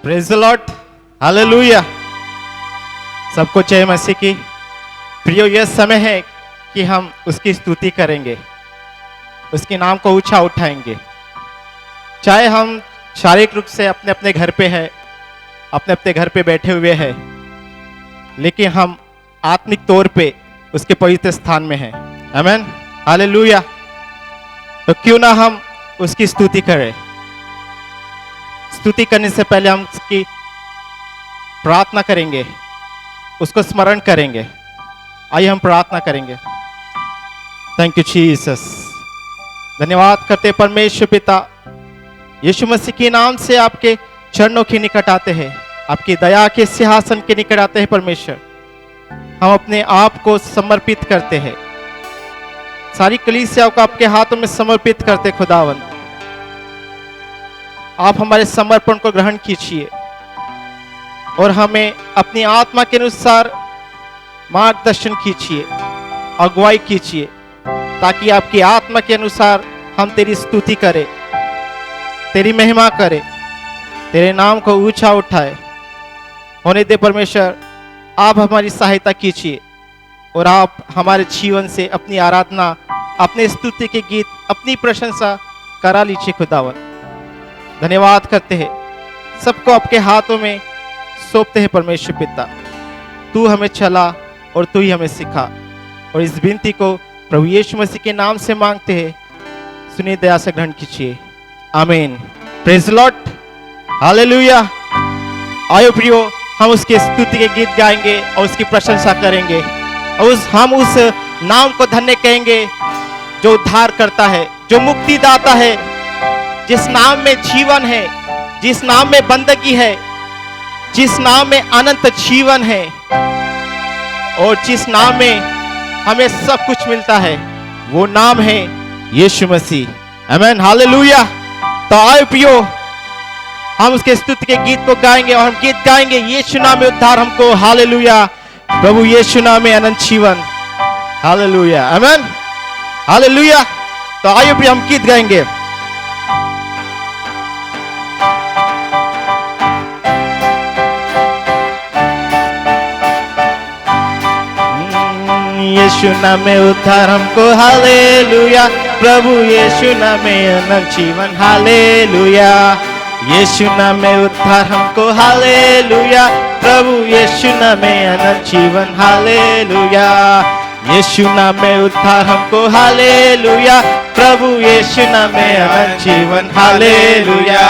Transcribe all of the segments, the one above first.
Praise the Lord, hallelujah. सबको जय मसीह की। प्रियो, यह समय है कि हम उसकी स्तुति करेंगे, उसके नाम को ऊंचा उठाएंगे। चाहे हम शारीरिक रूप से अपने अपने घर पे है, अपने अपने घर पे बैठे हुए हैं, लेकिन हम आत्मिक तौर पे उसके पवित्र स्थान में हैं। आमीन, हालेलुया। तो क्यों ना हम उसकी स्तुति करें। स्तुति करने से पहले हम उसकी प्रार्थना करेंगे, उसको स्मरण करेंगे। आइए हम प्रार्थना करेंगे। Thank you Jesus. धन्यवाद करते परमेश्वर पिता, यीशु मसीह के नाम से आपके चरणों के निकट आते हैं, आपकी दया के सिंहासन के निकट आते हैं। परमेश्वर, हम अपने आप को समर्पित करते हैं, सारी कलीसिया को आपके हाथों में समर्पित करते। खुदावंद, आप हमारे समर्पण को ग्रहण कीजिए और हमें अपनी आत्मा के अनुसार मार्गदर्शन कीजिए, अगुवाई कीजिए, ताकि आपकी आत्मा के अनुसार हम तेरी स्तुति करें, तेरी महिमा करें, तेरे नाम को ऊंचा उठाए। होने दे परमेश्वर, आप हमारी सहायता कीजिए और आप हमारे जीवन से अपनी आराधना, अपने स्तुति के गीत, अपनी प्रशंसा करा लीजिए। खुदावन, धन्यवाद करते हैं, सबको आपके हाथों में सौंपते हैं। परमेश्वर पिता, तू हमें चला और तू ही हमें सिखा, और इस विनती को प्रभु यीशु मसीह के नाम से मांगते हैं। सुनिए, दया से ग्रहण कीजिए। आमीन। Praise the Lord, hallelujah. आयो प्रियो, हम उसके स्तुति के गीत गाएंगे और उसकी प्रशंसा करेंगे, और हम उस नाम को धन्य कहेंगे जो उद्धार करता है, जो मुक्ति दाता है, जिस नाम में जीवन है, जिस नाम में बंदगी है, जिस नाम में अनंत जीवन है, और जिस नाम में हमें सब कुछ मिलता है, वो नाम है यीशु मसीह। आमीन, हालेलुया। तो आए प्रियो, हम उसके स्तुति के गीत को गाएंगे, और हम गीत गाएंगे, यीशु नाम में उद्धार हमको, हालेलुया। प्रभु यीशु नाम में अनंत जीवन, हालेलुया। आमीन, हालेलुया। तो आइए प्रियो, हम गीत गाएंगे। यीशु नाम में उद्धार हमको, हालेलुया। प्रभु यीशु नाम में अनंत जीवन, हालेलुया। यीशु नाम में उद्धार हमको, हालेलुया। प्रभु यीशु नाम में अनंत जीवन, हालेलुया। यीशु नाम में उद्धार हमको, हालेलुया। प्रभु यीशु नाम में अनंत जीवन, हालेलुया।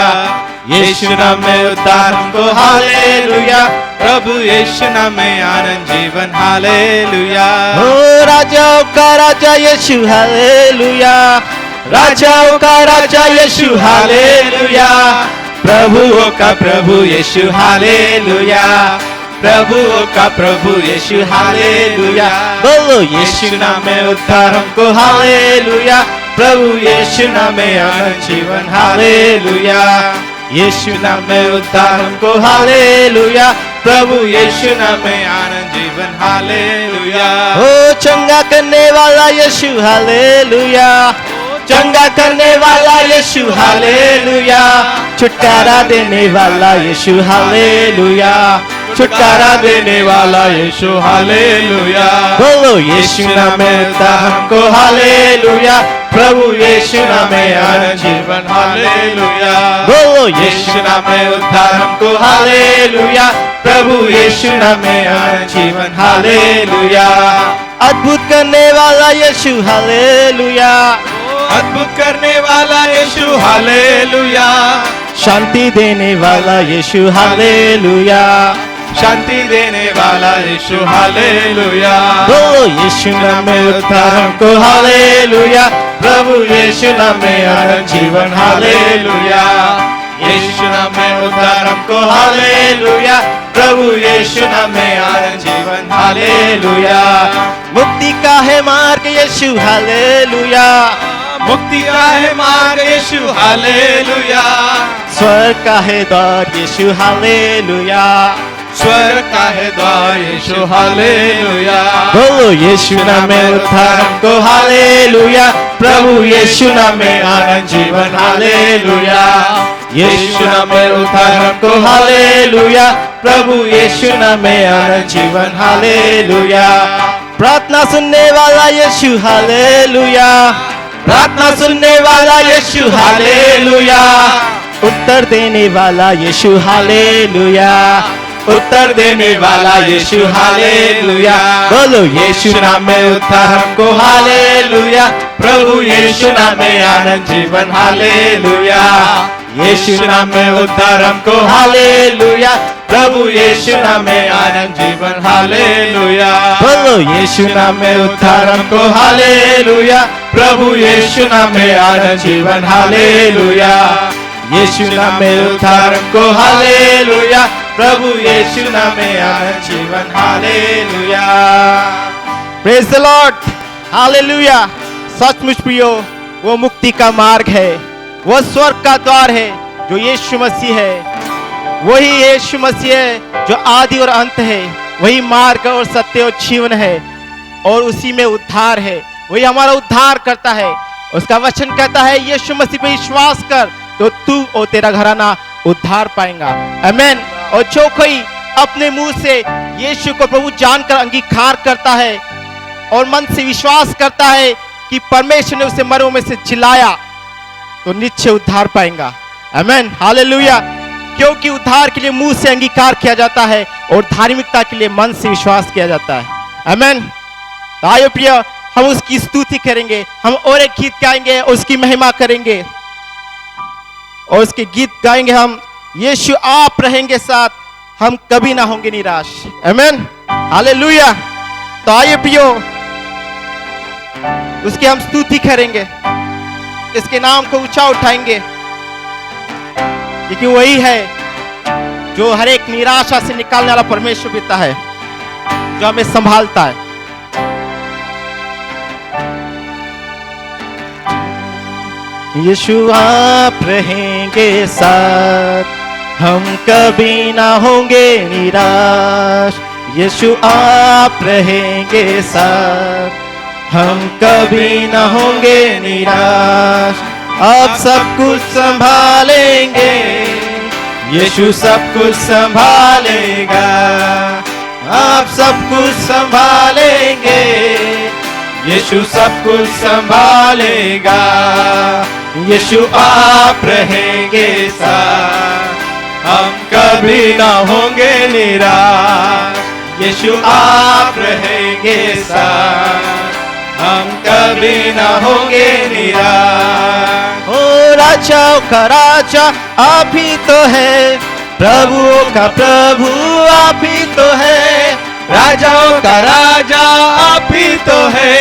यीशु नाम में उद्धार हमको, हालेलुया। प्रभु यीशु नाम में आनंद जीवन, हालेलुया। ओ राजाओं का राजा यीशु, हालेलुया। राजाओं का राजा यीशु, हालेलुया। प्रभुओं का प्रभु यीशु, हालेलुया। प्रभुओं का प्रभु यीशु, हालेलुया। बोलो, यीशु नाम में उद्धार हमको, हालेलुया। प्रभु यीशु नाम में आनंद जीवन, हालेलुया। यीशु नाम में उद्धार हमको, हालेलुया। प्रभु यीशु नाम में आनंद जीवन, हालेलुया। ओ चंगा करने वाला यीशु, हालेलुया। चंगा करने वाला यीशु, हालेलुया। छुटकारा देने वाला यीशु, हालेलुया। छुटकारा देने वाला यीशु, हालेलुया। बोलो, यीशु नाम में उद्धार हमको, हालेलुया। प्रभु यीशु नाम में आनंद जीवन, हालेलुया। बोलो, यीशु नाम में उद्धार हमको, हालेलुया। प्रभु यीशु नाम में आनंद जीवन, हालेलुया। अद्भुत करने वाला यीशु, हालेलुया। अद्भुत करने वाला यीशु, हालेलुया। शांति देने वाला यीशु, हालेलुया। शांति देने वाला यीशु, हालेलुया। बोलो, यीशु नाम में उद्धार हमको, हालेलुया। प्रभु यीशु नाम में आनंद जीवन, हालेलुया। यीशु नाम में उद्धार हमको, हालेलुया। प्रभु यीशु नाम में आनंद जीवन, हालेलुया। मुक्ति का है मार्ग यीशु, हालेलुया। मुक्ति का है मार्ग यीशु, हालेलुया। स्वर्ग का है द्वार यीशु, हालेलुया। स्वर्ग का है द्वार यीशु, हालेलुया। बोलो, यीशु नाम में उद्धार हमको, हालेलुया। प्रभु यीशु नाम में आनंद जीवन, हालेलुया। यीशु नाम में उद्धार हमको हालेलुया, प्रभु यीशु नाम में अनंत जीवन हालेलुया। प्रार्थना सुनने वाला यीशु हालेलुया, प्रार्थना सुनने वाला यीशु हालेलुया, उत्तर देने वाला यीशु हालेलुया, उत्तर देने वाला यीशु हालेलुया। बोलो यीशु नाम में उद्धार हमको हालेलुया, प्रभु यीशु नाम में आनंद जीवन हालेलुया। यीशु नाम में उद्धार हमको हालेलुया, प्रभु यीशु नाम में आनंद जीवन हालेलुया। बोलो यीशु नाम में उद्धार हमको हालेलुया, प्रभु यीशु नाम में आनंद जीवन हालेलुया। यीशु नाम में उद्धार हमको हालेलुया, प्रभु यीशु नाम में आनंद जीवन hallelujah. Praise the Lord, hallelujah. सचमुच प्रियो, वो मुक्ति का मार्ग है, वो स्वर्ग का द्वार है जो यीशु मसीह है। वही यीशु मसीह है जो आदि और अंत है, वही मार्ग और सत्य और जीवन है, और उसी में उद्धार है। वही हमारा उद्धार करता है। उसका वचन कहता है यीशु मसीह पे विश्वास कर तो तू और तेरा घराना उद्धार पाएगा। आमीन। और जो कोई अपने मुंह से यीशु को प्रभु जानकर अंगीकार करता है और मन से विश्वास करता है कि परमेश्वर ने उसे मरों में से जिलाया, तो निश्चय उद्धार पाएगा। आमीन, हालेलुया। क्योंकि उद्धार के लिए मुंह से अंगीकार किया जाता है और धार्मिकता के लिए मन से विश्वास किया जाता है। आमीन। तो आइए प्रिय, हम उसकी स्तुति करेंगे, हम और एक गीत गाएंगे, उसकी महिमा करेंगे और उसके गीत गाएंगे हम। यीशु आप रहेंगे साथ, हम कभी ना होंगे निराश। आमीन, हालेलुया। तो आइए प्रियो, उसकी हम स्तुति करेंगे, इसके नाम को ऊंचा उठाएंगे, क्योंकि वही है जो हर एक निराशा से निकालने वाला परमेश्वर पिता है, जो हमें संभालता है। यीशु आप रहेंगे साथ, हम कभी ना होंगे निराश। यीशु आप रहेंगे साथ, हम कभी ना होंगे निराश। आप सब कुछ संभालेंगे, यीशु सब कुछ संभालेगा। आप सब कुछ संभालेंगे, यीशु सब कुछ संभालेगा। यीशु आप रहेंगे साथ, हम कभी ना होंगे निराश। यीशु आप रहेंगे साथ, हम कभी ना होंगे निराश। ओ राजाओं का राजा आप ही तो है, प्रभुओं का प्रभु आप ही तो है। राजाओं का राजा आप ही तो है,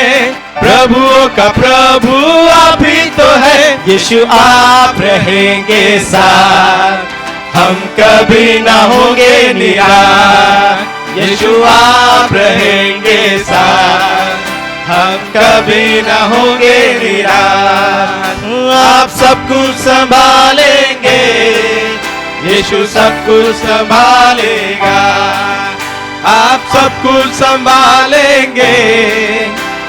प्रभुओं का प्रभु आप ही तो है। यीशु आप रहेंगे साथ, हम कभी ना होंगे निराश। यीशु आप रहेंगे साथ, हम कभी ना होंगे निराश। आप सब कुछ संभालेंगे, यीशु सब कुछ संभालेगा। आप सब कुछ संभालेंगे,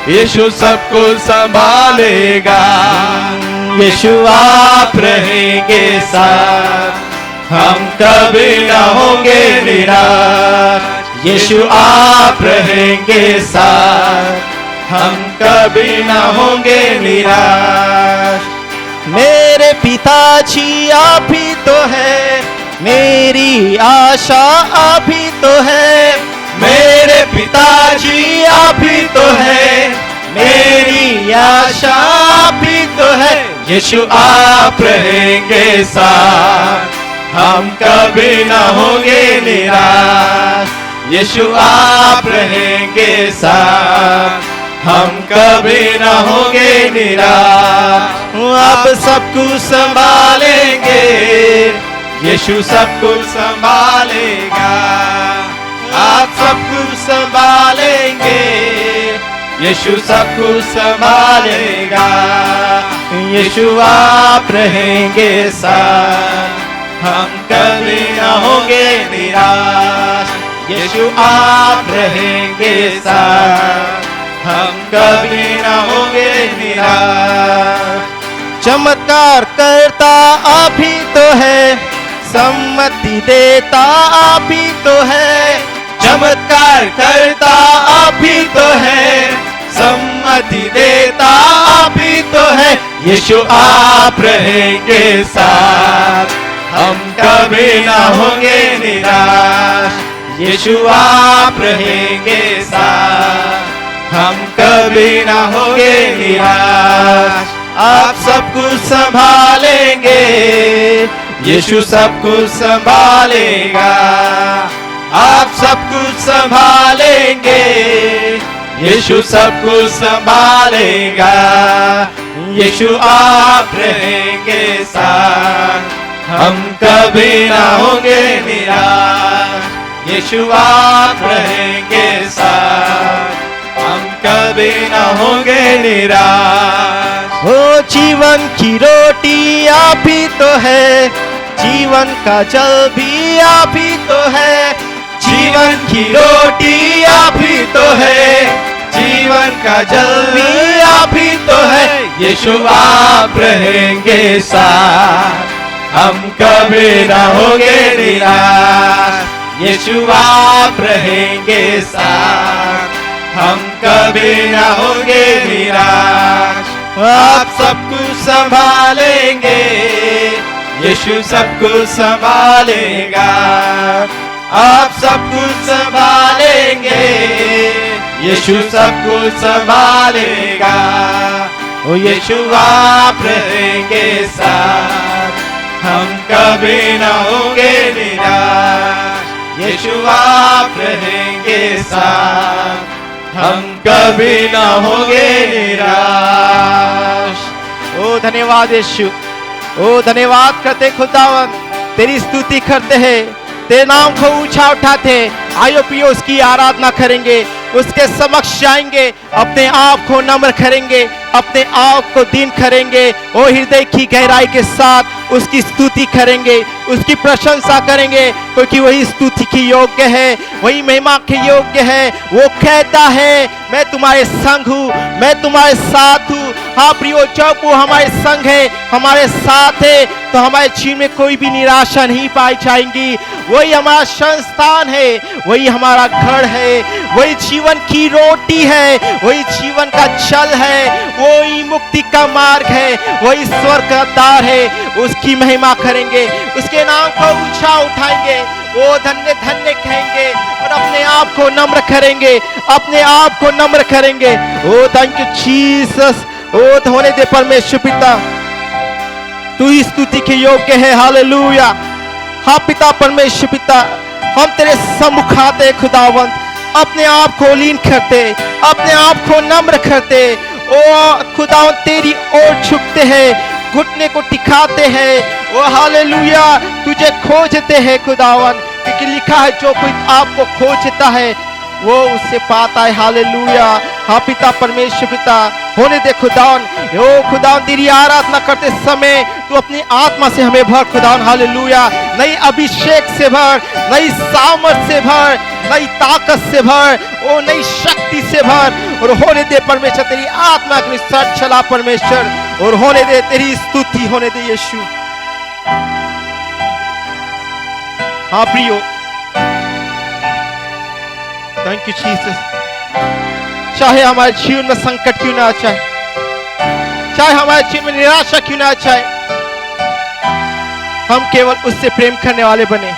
यीशु सब कुछ संभालेगा। यीशु आप रहेंगे साथ, हम कभी ना होंगे निराश। यीशु आप रहेंगे साथ, हम कभी ना होंगे निराश। मेरे पिताजी आप ही तो है, मेरी आशा आप ही तो है। मेरे पिताजी आप ही तो है, मेरी आशा आप ही तो है। यीशु आप रहेंगे साथ, हम कभी ना होंगे निराश। यीशु आप रहेंगे साथ, हम कभी ना होंगे निराश। आप सब कुछ संभालेंगे, यीशु सब कुछ संभालेगा। आप सब कुछ संभालेंगे, यीशु सब कुछ संभालेगा। यीशु आप रहेंगे साथ, हम कभी ना होंगे निराश। यीशु आप रहेंगे साथ, हम कभी ना होंगे निराश। चमत्कार करता आप ही तो है, सम्मति देता आप ही तो है। चमत्कार करता आप ही तो है, सम्मति देता आप ही तो है। यीशु आप रहेंगे साथ, हम कभी ना होंगे निराश। यीशु आप रहेंगे साथ, हम कभी ना होंगे निराश। आप सब कुछ संभालेंगे, यीशु सब कुछ संभालेगा। आप सब कुछ संभालेंगे, यीशु सब कुछ संभालेगा। यीशु आप रहेंगे साथ, हम कभी ना होंगे निराश। यीशु आप रहेंगे साथ, हम कभी ना होंगे निराश। ओ जीवन की रोटी आप ही तो है, जीवन का जल भी आप ही तो है। जीवन की रोटी आप ही तो है, जीवन का जल भी आप ही तो है। यीशु आप रहेंगे साथ, हम कभी ना होंगे निराश। यीशु आप रहेंगे साथ, हम कभी ना होंगे निराश। आप सब कुछ संभालेंगे, यीशु सब कुछ संभालेगा। आप सब कुछ संभालेंगे, यीशु सब कुछ संभालेगा। ओ यीशु आप रहेंगे साथ, हम कभी ना होंगे निराश। यीशु आप रहेंगे साथ, हम कभी ना होंगे निराश। ओ धन्यवाद यीशु, ओ धन्यवाद करते खुदावन, तेरी स्तुति करते हैं, तेरे नाम को ऊंचा उठाते। आयो पियो उसकी आराधना करेंगे, उसके समक्ष जाएंगे, अपने आप को नम्र करेंगे, अपने आप को दीन करेंगे। ओ हृदय की गहराई के साथ उसकी स्तुति करेंगे, उसकी प्रशंसा करेंगे, क्योंकि वही स्तुति की योग्य है, वही महिमा के योग्य है। वो कहता है मैं तुम्हारे संग हूँ, मैं तुम्हारे साथ हूँ। हाँ प्रियो, जब वो हमारे संग है, हमारे साथ है, तो हमारे जीवन में कोई भी निराशा नहीं पाई जाएगी। वही हमारा संस्थान है, वही हमारा घर है, वही जीवन की रोटी है, वही जीवन का जल है, वही मुक्ति का मार्ग है, वही स्वर्ग का द्वार है। उसकी महिमा करेंगे, उसके नाम को ऊंचा उठाएंगे, वो धन्य धन्य कहेंगे और अपने आप को नम्र करेंगे, अपने आप को नम्र करेंगे। ओ थैंक यू जीसस। ओ होने दे परमेश्वर पिता, तू ही स्तुति के योग्य है। हालेलुया। हाँ पिता परमेश्वर पिता, हम तेरे सम्मुख आते खुदावंत, अपने आप को लीन करते, अपने आप को नम्र करते। ओ खुदावंत तेरी ओर झुकते हैं, घुटने को टिकाते हैं। ओ हालेलुया, तुझे खोजते हैं खुदावंत, क्योंकि लिखा है जो कोई आपको खोजता है वो उससे पाता है। हालेलुया। हाँ पिता परमेश्वर पिता, होने दे खुदावन। ओ खुदावन, तेरी आराधना करते समय तू अपनी आत्मा से हमें भर खुदावन। हालेलुया। नई अभिषेक से भर, नई सामर्थ से भर, नई ताकत से भर, ओ नई शक्ति से भर। और होने दे परमेश्वर तेरी आत्मा के साथ चला परमेश्वर, और होने दे तेरी स्तुति होने दे यीशु। हाँ प्रियो, थैंक यू जीसस। चाहे हमारे जीवन में संकट क्यों ना चाहे, चाहे हमारे जीवन में निराशा क्यों ना चाहे, हम केवल उससे प्रेम करने वाले बने,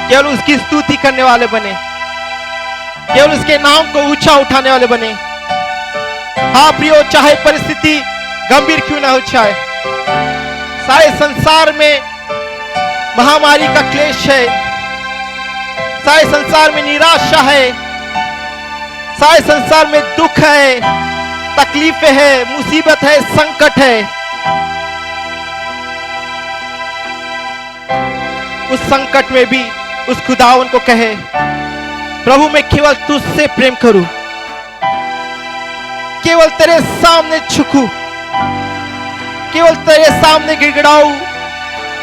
केवल उसकी स्तुति करने वाले बने, केवल उसके नाम को ऊंचा उठाने वाले बने। हाँ प्रियो, चाहे परिस्थिति गंभीर क्यों ना हो, चाहे सारे संसार में महामारी का क्लेश है, सारे संसार में निराशा है, सारे संसार में दुख है, तकलीफें है, मुसीबत है, संकट है। उस संकट में भी उस खुदावन को कहे, प्रभु मैं केवल तुझसे प्रेम करूं, केवल तेरे सामने झुकूं, केवल तेरे सामने गिड़गिड़ाऊं,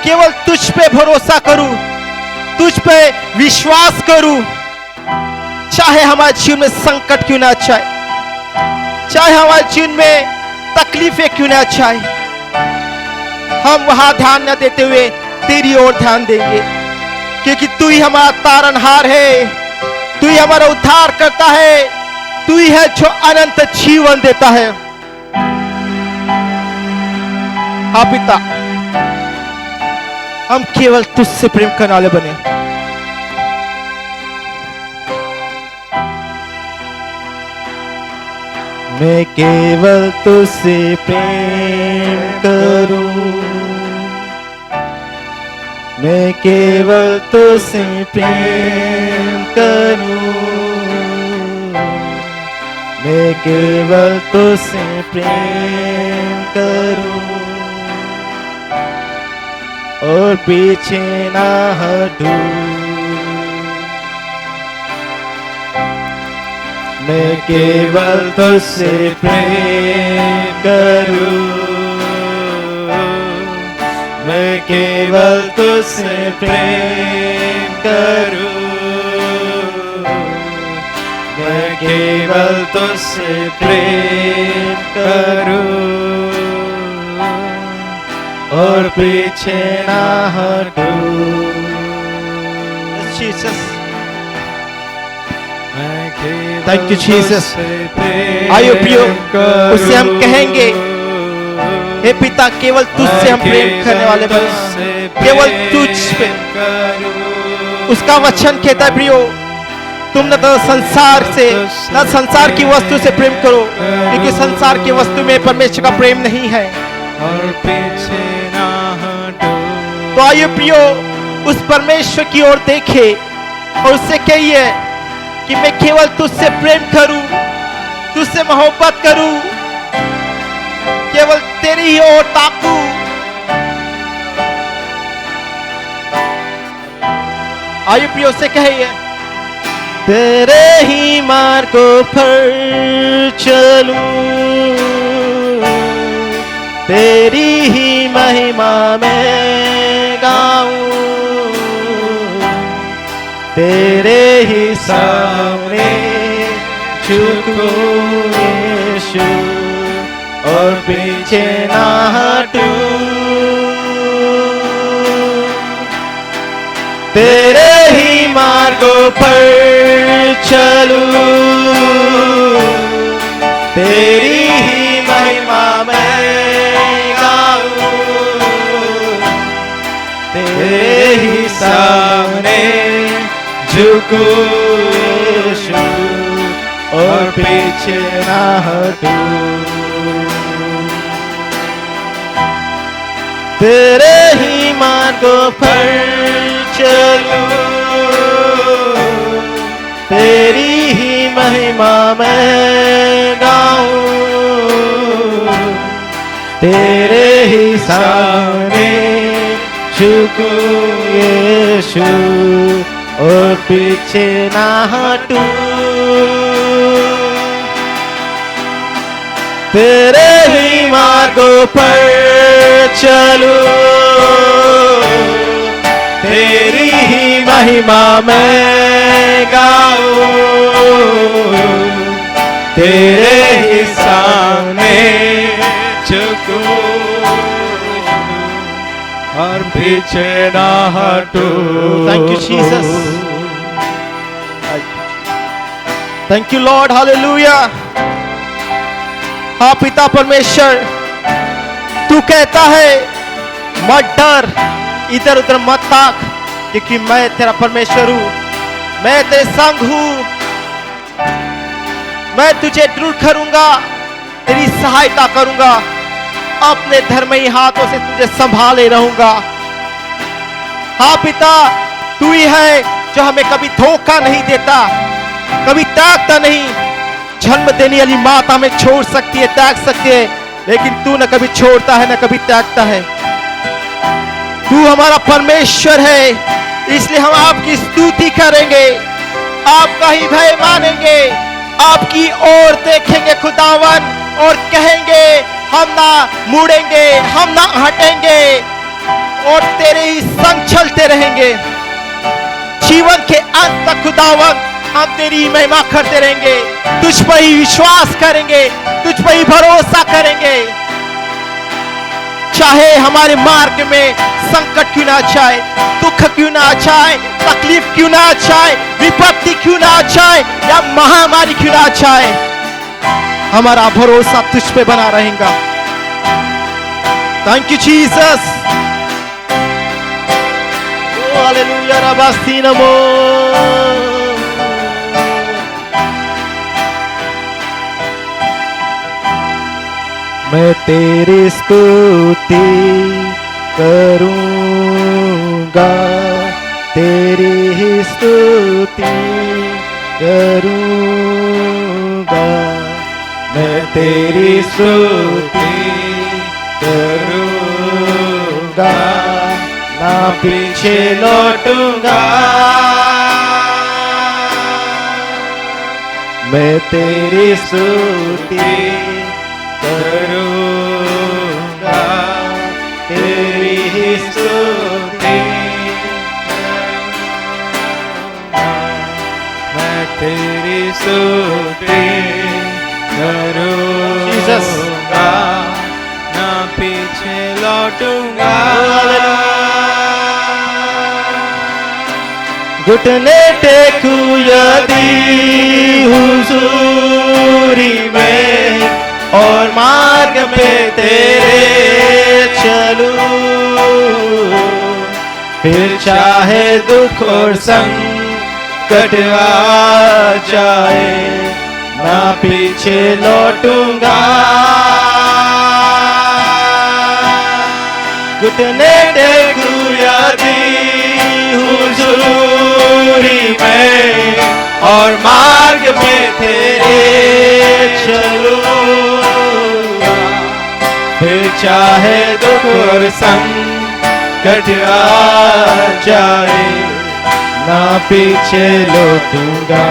केवल तुझ पे भरोसा करूं, तुझ पे विश्वास करूं। चाहे हमारे जीवन में संकट क्यों ना चाहे, चाहे हमारे जीवन में तकलीफें क्यों ना चाहे, हम वहां ध्यान न देते हुए तेरी ओर ध्यान देंगे, क्योंकि तू ही हमारा तारनहार है, तू ही हमारा उद्धार करता है, तू ही है जो अनंत जीवन देता है। हाँ पिता, हम केवल तुझसे प्रेम करने वाले बने। मैं केवल तुझसे प्रेम करूं, मैं केवल तुझसे प्रेम करूं, मैं केवल तुझसे प्रेम करूं और पीछे ना हटूं। मैं केवल तुझसे प्रेम करूं, मैं केवल तुझसे प्रेम करूं, मैं केवल तुझसे प्रेम करूं और पीछे ना हटूं। Jesus, thank you Jesus. आइए प्रियो, उससे हम कहेंगे, हे पिता, केवल तुझसे हम प्रेम करने वाले बने, केवल तुझ पे। उसका वचन कहता है प्रियो, तुम न तो संसार से, न संसार की वस्तु से प्रेम करो, क्योंकि संसार की वस्तु में परमेश्वर का प्रेम नहीं है। और पीछे ना हटो। तो आइए प्रियो, उस परमेश्वर की ओर देखे और उससे कहिए कि मैं केवल तुझसे प्रेम करूं, तुझसे मोहब्बत करूं, केवल तेरी ही ओर ताकूं। आइए प्रियो से कहिए, तेरे ही मार्गों पर चलूं, तेरी ही महिमा में गाऊं, तेरे ही सामने झुकूं यीशु और पीछे ना हटूं। तेरे ही मार्गों पर चलूं, तेरी ही महिमा में गाऊं, तेरे ही सामने झुकूं यीशु और पीछे ना हटूं। तेरे ही मार्गों पर चलूं, तेरी ही महिमा में गाऊं, तेरे ही सामने झुकूं यीशु और पीछे ना हटूं। तेरे ही मार्गों पर चलूं, तेरी ही महिमा में गाऊं, तेरे ही सामने झुकूं और पीछे ना हटूं। Thank you Jesus, thank you lord, hallelujah. हाँ पिता परमेश्वर, तू कहता है मत डर, इधर उधर मत ताक, क्योंकि मैं तेरा परमेश्वर हूं, मैं तेरे संग हूं, मैं तुझे दृढ़ करूंगा, तेरी सहायता करूंगा, अपने धर्मी हाथों से तुझे संभाले रहूंगा। हाँ पिता, तू ही है जो हमें कभी धोखा नहीं देता, कभी त्यागता नहीं। जन्म देने वाली माता हमें छोड़ सकती है, त्याग सकती है, लेकिन तू न कभी छोड़ता है न कभी त्यागता है। तू हमारा परमेश्वर है, इसलिए हम आपकी स्तुति करेंगे, आपका ही भय मानेंगे, आपकी ओर देखेंगे खुदावन और कहेंगे हम ना मुड़ेंगे, हम ना हटेंगे और तेरे ही संग चलते रहेंगे। जीवन के अंत तक खुदावन हम तेरी महिमा करते रहेंगे, तुझ पर ही विश्वास करेंगे, तुझ पर ही भरोसा करेंगे। चाहे हमारे मार्ग में संकट क्यों ना चाहे, दुख क्यों ना चाहे, तकलीफ क्यों ना चाहे, विपत्ति क्यों ना चाहे, या महामारी क्यों ना चाहे, हमारा भरोसा तुझ पे बना रहेगा। Thank you Jesus. हालेलुया रबासी नमो। मैं तेरी स्तुति करूंगा, तेरी ही स्तुति करूंगा, मैं तेरी स्तुति करूंगा, ना पीछे लौटूंगा। मैं तेरी स्तुति करूंगा, तेरी ही स्तुति करूंगा, मैं तेरी स्तुति करूंगा, ना पीछे लौटूंगा। घुटने टेकू यदि हुजूरी में, और मार्ग पे तेरे चलूं, फिर चाहे दुख और संकट आ जाए, ना पीछे लौटूंगा। घुटने टेकू यदि हुजूरी में, और मार्ग में तेरे चलूं, फिर चाहे दुख और संकट आ जाए, ना पीछे लौटूंगा।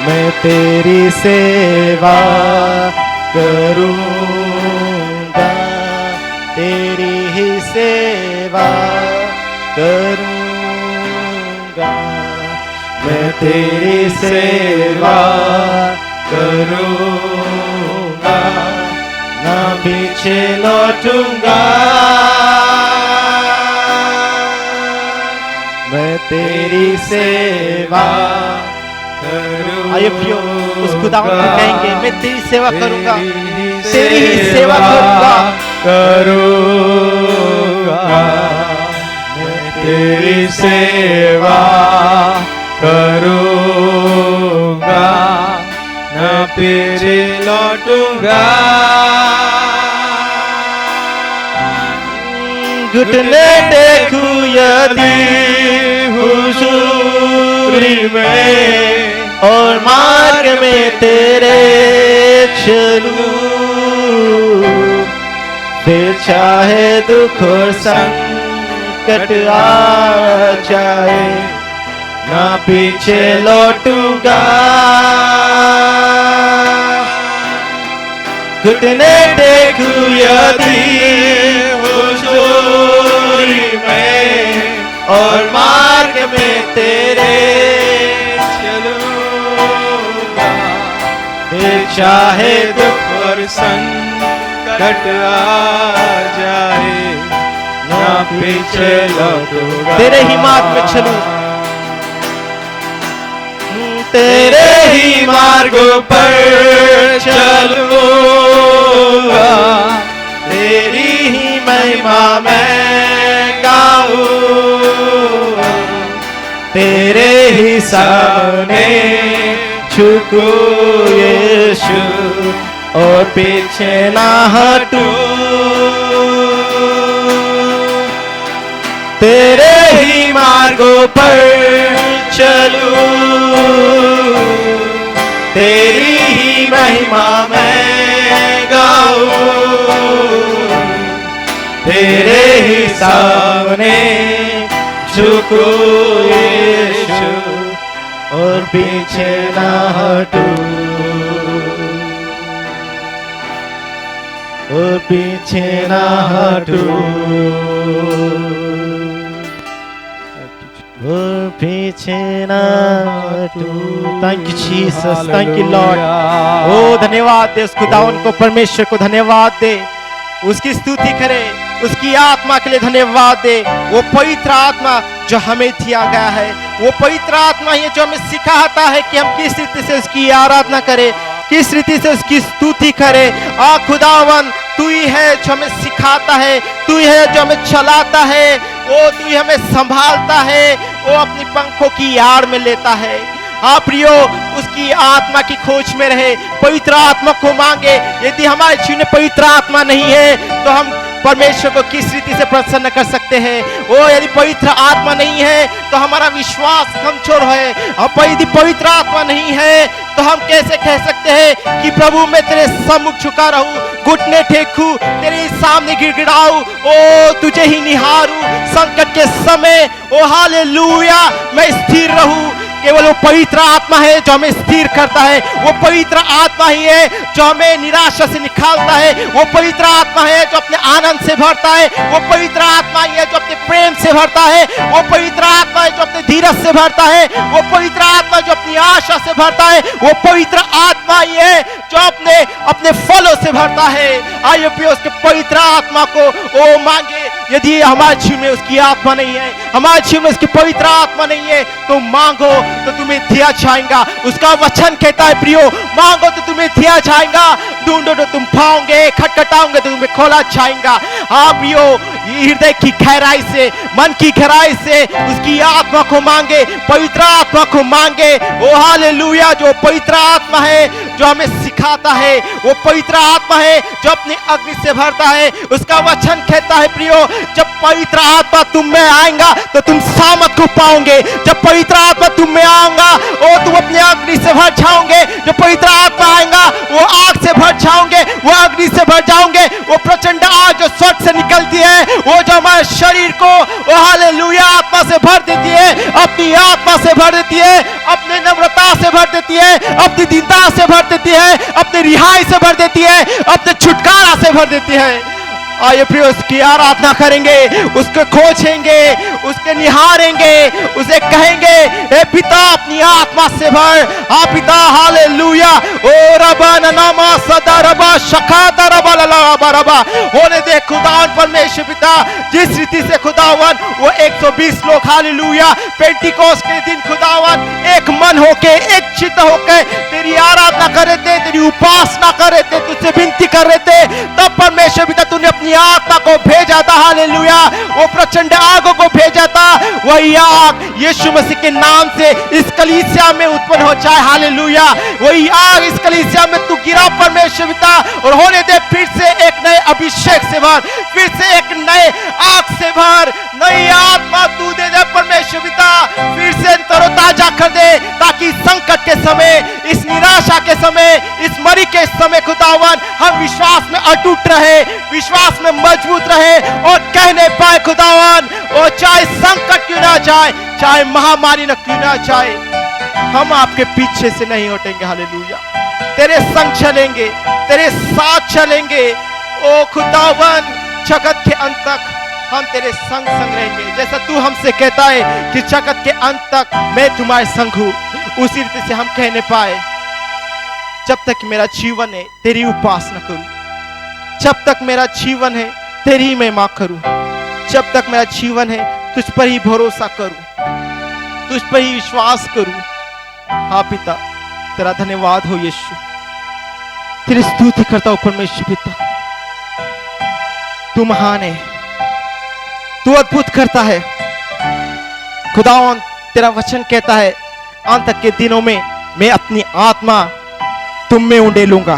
मैं तेरी सेवा करूंगा, तेरी ही सेवा करूंगा, मैं तेरी सेवा करूंगा, ना पीछे लौटूंगा। मैं तेरी सेवा करूंगा। आइए प्रियो, उस खुदावंद को कहेंगे, मैं तेरी सेवा करूंगा, तेरी ही सेवा करूंगा, मैं तेरी सेवा करूंगा, ना पीछे लौटूंगा। घुटने टेकू यदि हुजूरी में, और मार्ग में तेरे चलूं, फिर चाहे दुख और संकट आ जाए, ना पीछे लौटूंगा। घुटने टेकू यदि हुजूरी में, और मार्ग में तेरे चलूंगा, फिर चाहे दुख और संकट आ जाए, ना पीछे लौटूंगा। तेरे ही मार्ग में चलूं, तेरे ही मार्गों पर चलूंगा, तेरी ही महिमा मैं गाऊं, तेरे ही सामने झुकूं यीशु, और पीछे ना हटूं। तेरे ही मार्गों पर चलूं, तेरी ही महिमा मैं गाऊं, तेरे ही सामने झुकूं यीशु, और पीछे ना हटूं, और पीछे ना हटूं। और पीछे ना हटूं। Thank you Jesus, thank you lord. ओ धन्यवाद दे उस खुदावन को, परमेश्वर को धन्यवाद दे, उसकी स्तुति करे, उसकी आत्मा के लिए धन्यवाद दे। वो पवित्र आत्मा जो हमें दिया गया है, वो पवित्र आत्मा ही है जो हमें सिखाता है कि हम किस रीति से उसकी आराधना करें, किस रीति से उसकी स्तुति करें। आ खुदावन, तू ही है जो हमें सिखाता है, तू ही है जो हमें चलाता है, वो तू ही हमें संभालता है, वो अपनी पंखों की आड़ में लेता है। हाँ प्रियो, उसकी आत्मा की खोज में रहे, पवित्र आत्मा को मांगे। यदि हमारे जीवन में पवित्र आत्मा नहीं है तो हम परमेश्वर को किस रीति से प्रसन्न कर सकते हैं। ओ यदि पवित्र आत्मा नहीं है तो हमारा विश्वास कमजोर है। अब यदि पवित्र आत्मा नहीं है तो हम कैसे कह सकते हैं कि प्रभु मैं तेरे सम्मुख झुका रहूं, घुटने टेकूं, तेरे सामने गिड़गिड़ाऊं, ओ तुझे ही निहारूं संकट के समय। ओ हालेलुया, मैं स्थिर रहूं। केवल वो पवित्र आत्मा है जो हमें स्थिर करता है, वो पवित्र आत्मा ही है जो हमें निराशा से निकालता है, वो पवित्र आत्मा है जो अपने आनंद से भरता है, वो पवित्र आत्मा ही है जो अपने प्रेम से भरता है, वो पवित्र आत्मा है जो अपने धीरज से भरता है, वो पवित्र आत्मा जो अपनी आशा से भरता है, वो पवित्र आत्मा ही है जो अपने फलों से भरता है। आइए प्रिय, उसके पवित्र आत्मा को वो मांगे। यदि हमारे जीवन में उसकी आत्मा नहीं है, हमारे जीवन में उसकी पवित्र आत्मा नहीं है, तो मांगो तो तुम्हें दिया जाएगा। उसका वचन कहता है प्रियो, मांगो तो तुम्हें दिया जाएगा, ढूंढो तो तुम पाओगे, खटखटाओगे तो तुम्हें खोला जाएगा। हाँ प्रियो, हृदय की गहराई से, मन की गहराई से उसकी आत्मा को मांगे, पवित्र आत्मा को मांगे। ओ हालेलुया, जो पवित्र आत्मा है जो हमें सिखाता है, वो पवित्र आत्मा है जो अपनी अग्नि से भरता है। उसका वचन कहता है प्रियो, जब पवित्र आत्मा तुम में आएगा तो तुम सामर्थ को पाओगे। जब पवित्र आत्मा तुम में आएगा और तुम अपने अग्नि से भर जाओगे। जो पवित्र आत्मा आएगा वो आग से भर जाओगे, वो अग्नि से भर जाओगे। वो प्रचंड आग जो स्वर्ग से निकलती है, वो जो हमारे शरीर को वो हालेलुया आत्मा से भर देती है, अपनी आत्मा से भर देती है, अपने नम्रता से भर देती है, अपनी दीनता से भर देती है, अपनी रिहाई से भर देती है, अपने छुटकारा से भर देती है। आइए प्रिय, उसकी आराधना करेंगे, उसको खोजेंगे, उसके निहारेंगे, उसे कहेंगे हे पिता अपनी आत्मा से भर। हाँ पिता, हालेलुया। ओ रबा ननामा सदा रबा शकादा रबा लला रबा। होने दे खुदावन परमेश्वर पिता, जिस रीति से खुदावन वो 120 लोग हालेलुया पेंटिकोस्ट के दिन खुदावन एक मन होके, एक चित्त होके तेरी आराधना कर रहे थे, तेरी उपासना कर रहे थे, तुझसे विनती कर रहे थे, तब परमेश्वर पिता तूने अपनी आत्मा को भेजा था। हालेलुया, वो प्रचंड आग को भेजा था। वही आग यीशु मसीह के नाम से इस कलीसिया में उत्पन्न हो जाए। हालेलुया, वही आग इस कलीसिया में तू गिरा परमेश्वर पिता, और होने दे फिर से एक नए अभिषेक से भर, फिर से एक नए आग से भर, नई आत्मा तू दे दे परमेश्वर पिता, फिर से तरोताजा कर दे, ताकि संकट के समय, इस निराशा के समय, इस मरी के समय खुदावन हम विश्वास में अटूट रहे, विश्वास में मजबूत रहे और कहने पाए खुदावन, वो चाहे संकट क्यों ना जाए, चाहे महामारी न क्यों ना जाए, हम आपके पीछे से नहीं हटेंगे। हालेलुया, तेरे संग चलेंगे, तेरे साथ चलेंगे। ओ खुदावन, जगत के अंत तक हम तेरे संग रहेंगे। जैसा तू हमसे कहता है कि जगत के अंत तक मैं तुम्हारे संग हूं, उसी रीति से हम कहने पाए, जब तक मेरा जीवन है तेरी उपासना करूं, जब तक मेरा जीवन है तेरी महिमा करूं, जब तक मेरा जीवन है तुझ पर ही भरोसा करूं, तुझ पर ही विश्वास करूं। हाँ पिता, तेरा धन्यवाद हो यीशु, तेरी स्तुति करता हूं परमेश्वर पिता। तू महान है, तू अद्भुत करता है खुदावन। तेरा वचन कहता है अंत के दिनों में मैं अपनी आत्मा तुम में उंडेलूंगा,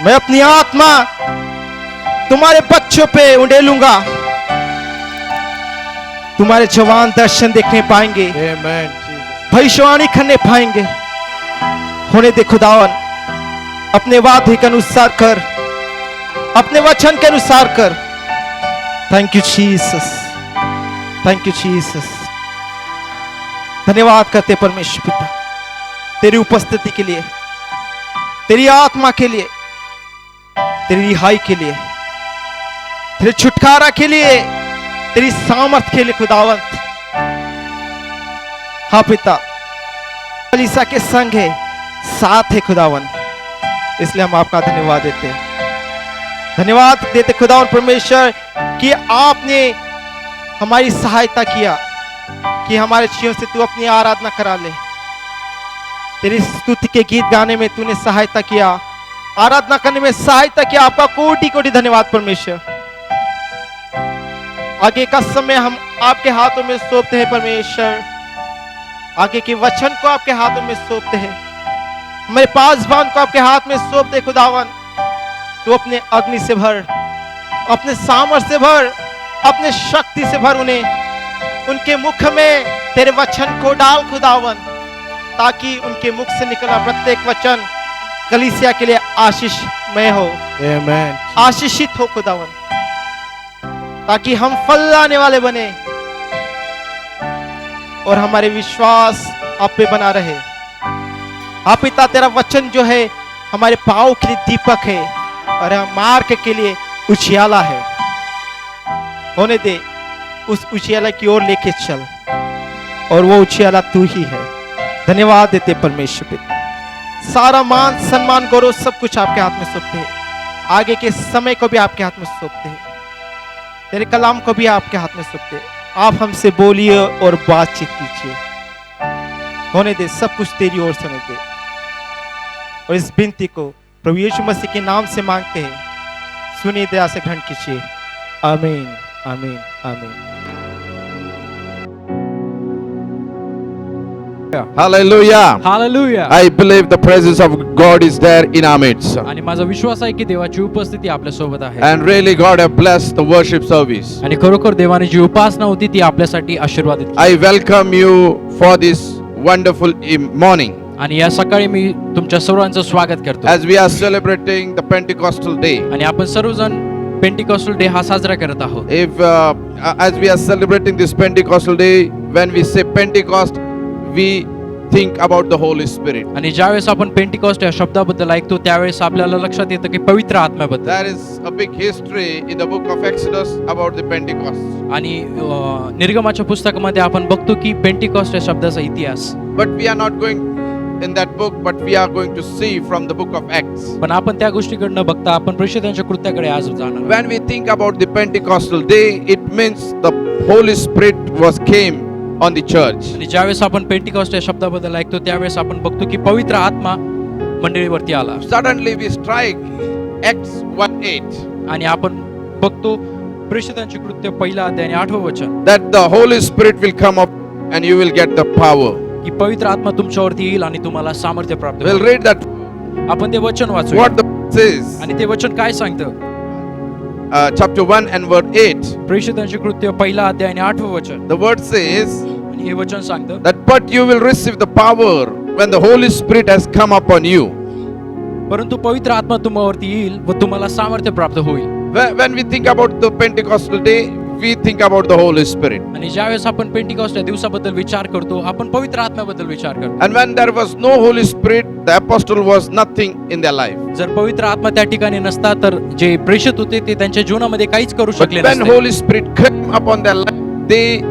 मैं अपनी आत्मा तुम्हारे बच्चों पे उंडेलूंगा, तुम्हारे जवान दर्शन देखने पाएंगे, भविष्यवाणी करने पाएंगे। होने दे खुदावन, अपने वादे के अनुसार कर, अपने वचन के अनुसार कर। Thank you Jesus, thank you Jesus. धन्यवाद करते परमेश्वर पिता तेरी उपस्थिति के लिए, तेरी आत्मा के लिए, तेरी रिहाई के लिए, तेरे छुटकारा के लिए। तेरी सामर्थ के लिए खुदावंत। हाँ पिता, कलीसिया के संग है, साथ है खुदावंत, इसलिए हम आपका धन्यवाद देते हैं। धन्यवाद देते खुदावंत परमेश्वर कि आपने हमारी सहायता किया कि हमारे जीवन से तू अपनी आराधना करा ले। तेरी स्तुति के गीत गाने में तूने सहायता किया, आराधना करने में सहायता किया। आपका कोटि कोटि धन्यवाद परमेश्वर। आगे का समय हम आपके हाथों में सौंपते हैं परमेश्वर। आगे के वचन को आपके हाथों में सौंपते हैं, हमारे पासबान को आपके हाथ में सौंपते हैं खुदावन। तू अपने अग्नि से भर, अपने सामर्थ्य से भर, अपने शक्ति से भर उन्हें। उनके मुख में तेरे वचन को डाल खुदावन, ताकि उनके मुख से निकला प्रत्येक वचन कलीसिया के लिए आशीषमय हो, Amen. आशीषित हो खुदावन, ताकि हम फल लाने वाले बने और हमारे विश्वास आप पे बना रहे। आप पिता, तेरा वचन जो है हमारे पाँव के लिए दीपक है और मार्ग के लिए उजियाला है। होने दे, उस उजियाला की ओर लेके चल, और वो उजियाला तू ही है। धन्यवाद देते परमेश्वर पिता। सारा मान सम्मान गौरव सब कुछ आपके हाथ में सौंपते हैं। आगे के समय को भी आपके हाथ में सौंपते हैं, तेरे कलाम को भी आपके हाथ में सौंपते हैं। आप हमसे बोलिए और बातचीत कीजिए। होने दे, सब कुछ तेरी ओर से होने दे। और इस विनती को प्रभु यीशु मसीह के नाम से मांगते हैं, सुनिए, दया से ग्रहण कीजिए। आमीन, आमीन, आमीन। Hallelujah. Hallelujah. I believe the presence of God is there in our midst. आणि माझा विश्वास आहे की देवाची उपस्थिती आपल्या सोबत आहे. And really God have blessed the worship service. आणि खरोखर देवाने जी उपासना होती ती आपल्यासाठी आशीर्वादित केली. I welcome you for this wonderful morning आणि या सकाळी मी तुमच्या सर्वांचं स्वागत करतो. as we are celebrating the Pentecostal day. आणि आपण सर्वजण पेंटिकॉस्टल डे हा साजरा करत आहोत. If as we are celebrating this Pentecostal day, when we say Pentecost, we think about the Holy Spirit. आणि ज्यावेळेस आपण पेंटिकॉस्ट या शब्दाबद्दल ऐकतो त्यावेळेस आपल्याला लक्षात येतं की पवित्र आत्म्याबद्दल. There is a big history in the book of Exodus about the Pentecost. आणि निर्गमाच्या पुस्तकामध्ये आपण बघतो की पेंटिकॉस्ट या शब्दाचा इतिहास. But we are not going in that book, but we are going to see from the book of Acts. पण आपण त्या गोष्टीकडे न बघता आपण प्रेषितांच्या कृत्याकडे आज जाणार. When we think about the Pentecostal day, it means the Holy Spirit came on the church. आणि ज्यावेळेस आपण पेंटिकॉस्ट या शब्दाबद्दल ऐकतो त्यावेळेस आपण बघतो की पवित्र आत्मा मंडळीवरती आला. Suddenly we strike Acts 1:8 आणि आपण बघतो प्रेषितांची कृत्य पहिला अध्याय आणि 8वें वचन that the Holy Spirit will come up and you will get the power. की पवित्र आत्मा तुमच्यावरती येईल आणि तुम्हाला सामर्थ्य प्राप्त We'll होईल. read that आपण ते वचन वाचू. what the book says. आणि ते वचन काय सांगतं? Chapter 1 and verse 8. प्रेषितांची कृत्य पहिला अध्याय आणि 8वें वचन. The word says आणि हे वचन सांगतं that but you will receive the power when the Holy Spirit has come upon you. परंतु पवित्र आत्मा तुम्हावरती येईल व तुम्हाला सामर्थ्य प्राप्त होईल. When we think about the Pentecostal day, we think about the Holy Spirit. आणि ज्यावेळेस आपण पेंटिकॉस्ट या दिवसाबद्दल विचार करतो आपण पवित्र आत्म्याबद्दल विचार करतो. And when there was no Holy Spirit, the apostle was nothing in their life. जर पवित्र आत्मा त्या ठिकाणी नसता तर जे प्रेषित होते ते त्यांच्या जीवनामध्ये काहीच करू But शकले when नसते. Holy Spirit came upon their life, they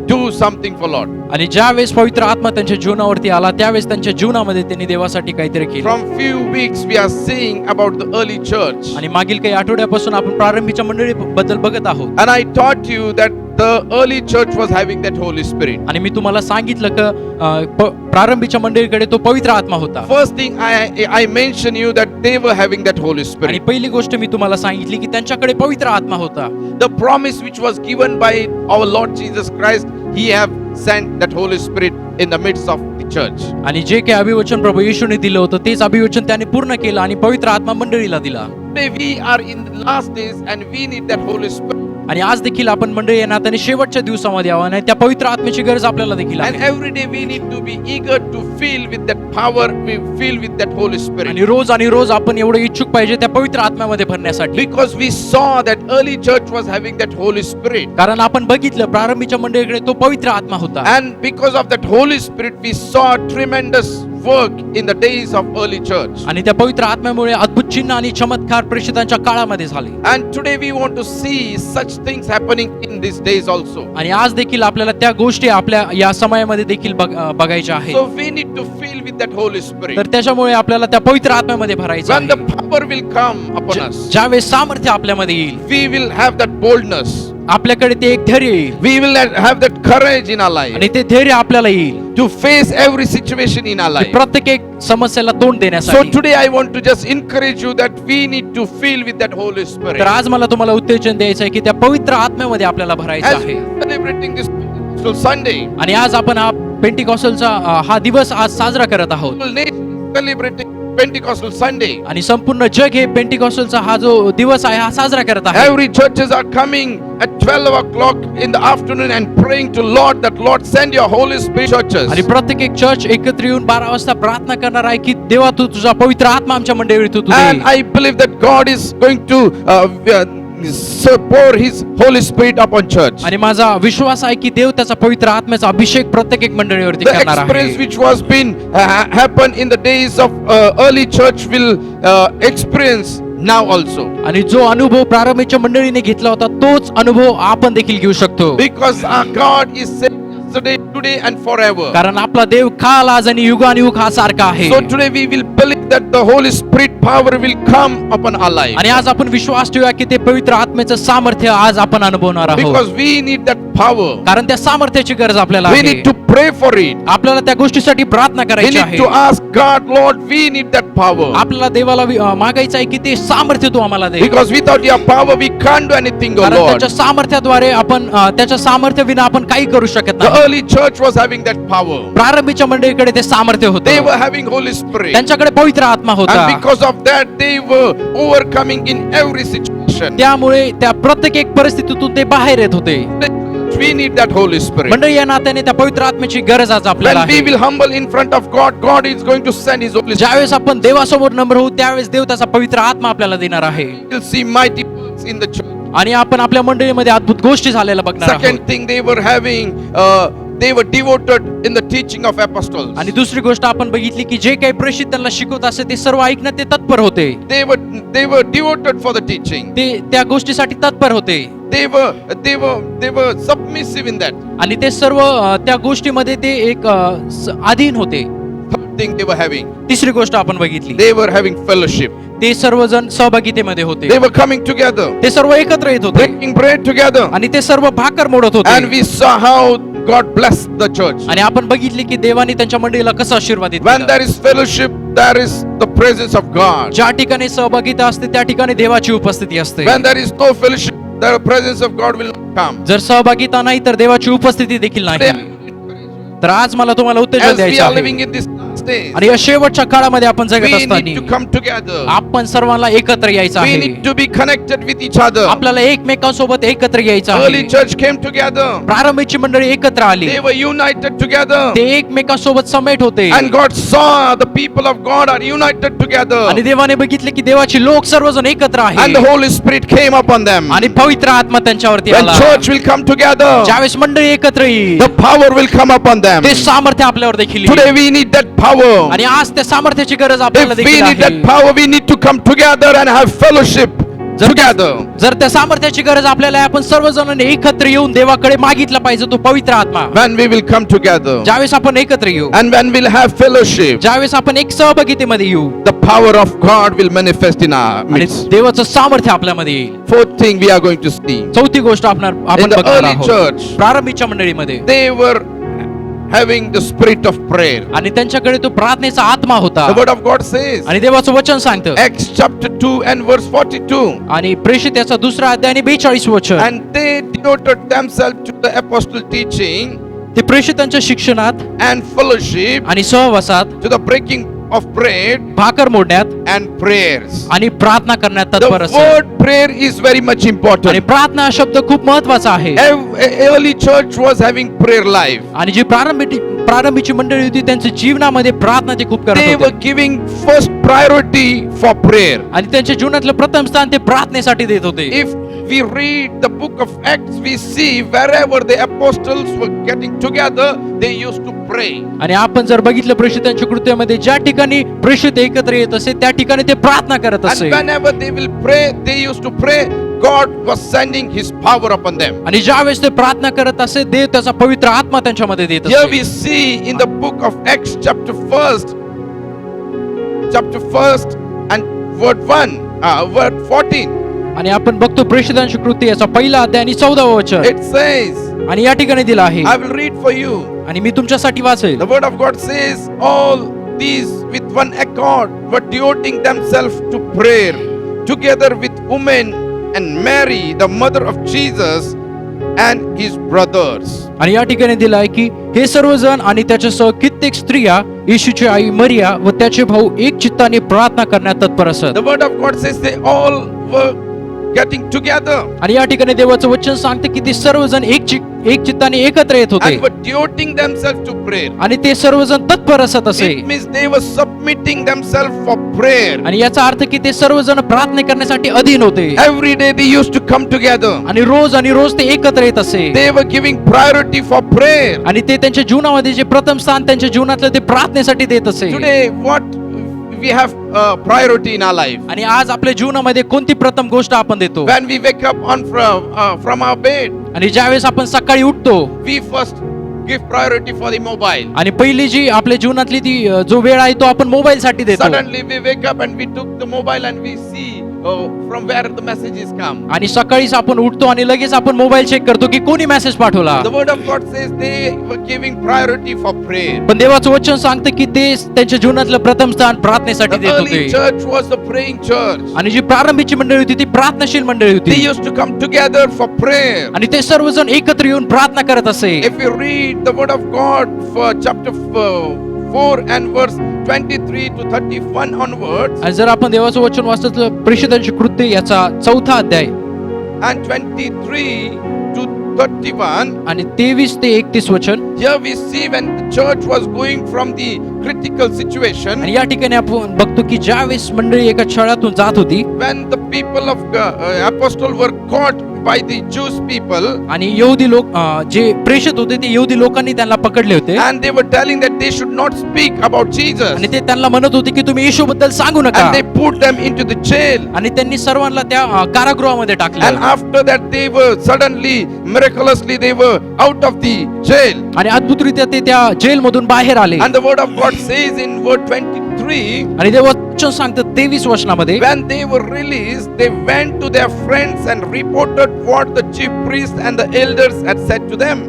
do something for Lord. आणि ज्यावेळेस पवित्र आत्मा त्यांच्या जीवनावरती आला त्यावेळेस त्यांच्या जीवनामध्ये त्यांनी देवासाठी काहीतरी केलं. From few weeks we are seeing about the early church. आणि मागील काही आठवड्यापासून आपण प्रारंभीच्या मंडळी बद्दल बघत आहोत. And I taught you that the early church was having that Holy Spirit. आणि मी तुम्हाला सांगितलं की प्रारंभीच्या मंडळीकडे तो पवित्र आत्मा होता. First thing I mentioned you that they were having that Holy आणि Spirit. पहिली गोष्ट मी तुम्हाला सांगितली की त्यांच्याकडे पवित्र आत्मा होता. The promise which was given by our Lord Jesus Christ, He have sent that Holy Spirit in the midst of the church. आणि जे काही अभिवचन प्रभू येशूने दिलं होतं तेच अभिवचन त्याने पूर्ण केलं आणि पवित्र आत्मा मंडळीला दिला. Today we are in the last days and we need that Holy Spirit. आणि आज देखील आपण मंडळी या नात्याने शेवटच्या दिवसामध्ये आहोत आणि त्या पवित्र आत्म्याची गरज आपल्याला देखील And आहे. every day we need to be eager to fill with that power, we fill with that Holy Spirit. आणि रोज आपण एवढं इच्छुक पाहिजे त्या पवित्र आत्म्यामध्ये भरण्यासाठी. Because we saw that early church was having that Holy Spirit. कारण आपण बघितलं प्रारंभीच्या मंडळीकडे तो पवित्र आत्मा होता. And because of that Holy Spirit, we saw tremendous work in the days of early church. आणि त्या पवित्र आत्म्यामुळे अद्भुत चिन्ह आणि चमत्कार प्रेषितांच्या काळामध्ये झाले. And today we want to see such things happening in these days also. आणि आज देखील आपल्याला त्या गोष्टी आपल्या या समयामध्ये देखील बघायच्या आहेत. So we need to fill with that Holy Spirit. तर त्याच्यामुळे आपल्याला त्या पवित्र आत्म्यामध्ये भरायचं When the आहे. power will come upon us, ज्यावेळेस सामर्थ्य आपल्यामध्ये येईल, we will have that boldness. आपल्याकडे ते एक धैर्य येईल We will have that courage in our life आणि ते धैर्य आपल्याला येईल to face every situation in our life. प्रत्येक एक समस्येला तोंड So देण्यासाठी. today I want to just encourage you that we need to fill with that Holy Spirit. तर आज मला तुम्हाला उत्तेजन द्यायचं आहे की त्या पवित्र आत्म्यामध्ये आपल्याला भरायचं As आहे. we are celebrating this Pentecostal Sunday, आणि आज आपण हा पेंटिकॉस्टलचा हा दिवस आज साजरा करत आहोत whole nation is celebrating Pentecostal Sunday. आणि संपूर्ण जग हे पेंटिकॉस्टलचा हा जो दिवस आहे हा साजरा करत आहे. Every churches are coming at 12 o'clock in the afternoon and praying to Lord that Lord send your Holy Spirit churches. आणि प्रत्येक एक चर्च एकत्र येऊन 12 वाजता प्रार्थना करणार आहे की देवा तू तुझा पवित्र आत्मा आमच्या मंडळीत तू And I believe that God is going to pour His Holy Spirit upon church. आणि माझा विश्वास आहे की देव त्याचा पवित्र आत्म्याचा अभिषेक प्रत्येक एक मंडळीवरती The करणार experience आहे. which was been happened in the days of early church will experience now also. आणि जो अनुभव प्रारंभीच्या मंडळीने घेतला होता तोच अनुभव आपण देखील घेऊ शकतो. Because our God is same yesterday, today and forever. कारण आपला देव काल आज आणि युगानुयुग हा सारखा आहे. So today we will believe that the Holy Spirit power will come upon our life. आणि आज आपण विश्वास ठेवूया की ते पवित्र आत्म्याचं सामर्थ्य आज आपण अनुभवणार आहोत. Because we need that power. कारण त्या सामर्थ्याची गरज आपल्याला We आहे. need to pray for it. आपल्याला त्या गोष्टीसाठी प्रार्थना We करायची need आहे. to ask God, Lord, we need that power. आपल्याला देवाला मागायचं आहे की ते सामर्थ्य तू आम्हाला दे. Because without your power we can't do anything, O कारण Lord. त्याच्या सामर्थ्याद्वारे आपण त्याच्या सामर्थ्य विना आपण काही करू शकत The नाही. early church was having that power. प्रारंभीच्या मंडळीकडे ते सामर्थ्य They होते. were having Holy Spirit. त्यांच्याकडे पवित्र आत्मा होता. And because of that they were overcoming in every situation. त्यामुळे त्या प्रत्येक एक परिस्थितीतून ते बाहेर येत होते. We need that Holy Spirit. मंडळी या नात्याने त्या पवित्र आत्म्याची गरज आज आपल्याला When we आहे. will humble in front of God, God is going to send His Holy Spirit. ज्यावेळेस आपण देवासमोर नम्र होऊ त्यावेळेस देव त्याचा पवित्र आत्मा आपल्याला देणार आहे. We'll see mighty works in the church. आणि आपण आपल्या मंडळीमध्ये अद्भुत गोष्टी झालेल्या बघणार आहोत. Second thing they were having, they were devoted in the teaching of apostles. आणि दुसरी गोष्ट आपण बघितली की जे काही प्रेषित त्यांना शिकवत असे ते सर्व ऐकण्यात ते तत्पर होते. They were devoted for the teaching. ते त्या गोष्टीसाठी तत्पर होते. They were submissive in that. आणि ते सर्व त्या गोष्टीमध्ये ते एक अधीन होते. Third thing they were having, तिसरी गोष्ट आपण बघितली they were having fellowship. ते सर्वजण सहभागितेमध्ये होते. They were coming together, ते सर्व एकत्र येत होते breaking bread together. आणि ते सर्व भाकर मोडत And होते. we saw how God blessed the church. आणि आपण बघितले की देवाने त्यांच्या मंडळीला कसं आशीर्वादित When केलं. there is fellowship, there is the presence of God. ज्या ठिकाणी सहभागिता असते त्या ठिकाणी देवाची उपस्थिती असते. When there is no fellowship, the presence of God will not come. जर सहभागिता नाही तर देवाची उपस्थिती देखील नाही. तर आज मला तुम्हाला उत्तेजन As we द्यायचं are आहे. living in these last days, आणि या शेवटच्या काळामध्ये आपण जगत we need to असताना come together. आपण सर्वांना एकत्र यायचं We आहे. need to be connected with each other. आपल्याला एकमेकांसोबत एकत्र यायचं Early आहे. church came together. प्रारंभीची मंडळी एकत्र आली. They were united together. ते एकमेकांसोबत समेट होते. And God saw the people of God are united together. आणि देवाने बघितले की देवाची लोक सर्वजण एकत्र And आहे. the Holy Spirit came upon them. आणि पवित्र आत्मा त्यांच्यावरती When आला. church will come together, ज्यावेळेस मंडळी एकत्र येईल the power will come upon them. ते सामर्थ्य आपल्यावर देखील Today येईल. we need that power. आणि आज त्या सामर्थ्याची गरज आपल्याला If we देखील need that आहे. power, we need to come together and have fellowship together. जर त्या सामर्थ्याची गरज आपल्याला आहे, आपण सर्वजणांनी एकत्र येऊन देवाकडे मागितला पाहिजे तो पवित्र आत्मा. When we will come together ज्यावेळेस आपण एकत्र येऊ, and when we'll have fellowship, ज्यावेळेस आपण एक सहभागितेमध्ये येऊ the power of God will manifest in our आणि midst. देवाचं सामर्थ्य आपल्यामध्ये येईल. Fourth thing we are going to see. चौथी गोष्ट आपण In the बघणार early आहोत. church, प्रारंभीच्या मंडळीमध्ये they were having the spirit of prayer. आणि त्यांच्याकडे तो प्रार्थनेचा आत्मा होता. The word of God says, आणि देवाचं वचन सांगतं Acts chapter 2 and verse 42. आणि प्रेषित याचा दुसरा अध्याय आणि 42 वचन. And they devoted themselves to the apostle teaching ते प्रेषितांच्या शिक्षणात and fellowship, आणि सहवासात, to the breaking of bread Bhaker मोडण्यात and prayers. आणि प्रार्थना करण्यात The तत्पर असत. word prayer is very much आणि important. प्रार्थना हा शब्द खूप महत्वाचा आहे. Early church was having prayer life. आणि जी प्रारंभीची मंडळी होती त्यांच्या जीवनामध्ये प्रार्थना ते खूप करत They were होते giving first priority for prayer. आणि त्यांच्या जीवनातलं प्रथम स्थान ते प्रार्थनेसाठी देत होते. If we read the book of Acts, we see wherever the apostles were getting together, they used to pray. आणि आपण जर बघितलं प्रेषितांच्या कृत्यामध्ये ज्या ठिकाणी प्रेषित एकत्र येत असे त्या ठिकाणी ते प्रार्थना करत And असे whenever they will pray, they used to pray, God was sending His power upon them. आणि ज्यावेळेस ते प्रार्थना करत असे देव त्याचा पवित्र आत्मा त्यांच्यामध्ये देत Here असे. we see in the book of Acts, chapter 1 and word 14. आणि आपण बघतो प्रेषितांची कृती याचा पहिला अध्याय आणि 14वा वचन It says, आणि या ठिकाणी दिला आहे I will read for you. आणि मी तुमच्यासाठी वाचेल. The word of God says, all these with one accord were devoting themselves to prayer, together with women and Mary, the mother of Jesus, and his brothers. आणि या ठिकाणी दिला आहे की हे सर्वजण आणि त्याच्यासह कित्येक स्त्रिया येशूची आई मरिया व त्याचे भाऊ एक चित्ताने प्रार्थना करण्यात तत्पर असत. The word of God says they all were getting together आणि या ठिकाणी देवाचं वचन सांगते की ते सर्वजण एक चित्ताने एकत्र येत होते and were devoting themselves to prayer. आणि ते सर्वजण तत्पर असत असे. It means they were submitting themselves for prayer. आणि याचा अर्थ की ते सर्वजण प्रार्थना करण्यासाठी अधीन होते Every day they used to come together. आणि रोज ते एकत्र येत असे They were giving priority for prayer. आणि ते त्यांच्या जीवनामध्ये जे प्रथम स्थान त्यांच्या जीवनातलं ते प्रार्थनेसाठी देत असे. Today, what we have priority in our life? आणि आज आपल्या जीवनामध्ये कोणती प्रथम गोष्ट आपण देतो? When we wake up from our bed, आणि ज्यावेळेस आपण सकाळी उठतो we first give priority for the mobile. आणि पहिली जी आपल्या जीवनातली ती जो वेळ आहे तो आपण मोबाईल साठी देतो. Suddenly we wake up and we took the mobile and we see from where the messages come. आणि सकाळीच आपण उठतो आणि लगेच आपण मोबाईल चेक करतो की कोणी मेसेज पाठवला. The word of God says they were giving priority for prayer. पण देवाचं वचन सांगतं की ते त्यांच्या जीवनातलं प्रथम स्थान प्रार्थनेसाठी The देत early होते. church was a praying church. आणि जी प्रारंभीची मंडळी होती ती प्रार्थनाशील मंडळी They होती used to come together for prayer. आणि ते सर्वजण एकत्र येऊन प्रार्थना करत असे. If we read the word of God for chapter 4 and verse 23 to 31 onwards, आणि जर आपण देवाचं वचन वाचलं तर प्रेषितांची कृत्य याचा 4था अध्याय and 23 to 31, आणि 23 ते 31 वचन. here we see when the church was going from the critical situation, आणि या ठिकाणी आपण बघतो की ज्यावेळेस मंडळी एका छळातून जात होती when the people of apostle were caught by the Jewish people, आणि यहुदी लोक जे प्रेषित होते ते यहुदी लोकांनी त्यांना पकडले होते and they were telling that they should not speak about Jesus, आणि ते त्यांना म्हणत होते की तुम्ही येशू बद्दल सांगू नका and they put them into the jail. आणि त्यांनी सर्वांना त्या कारागृहामध्ये And टाकलं after that they were suddenly, miraculously they were out of the jail. आणि अद्भुतरित्या ते त्या जेल मधून बाहेर आले. And the word of God says in verse 23, आणि देवाचं वचन सांगतं 23 वचनामध्ये when they were released, they went to their friends and reported what the chief priests and the elders had said to them.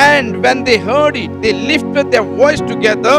And when they heard it, they lifted their voice together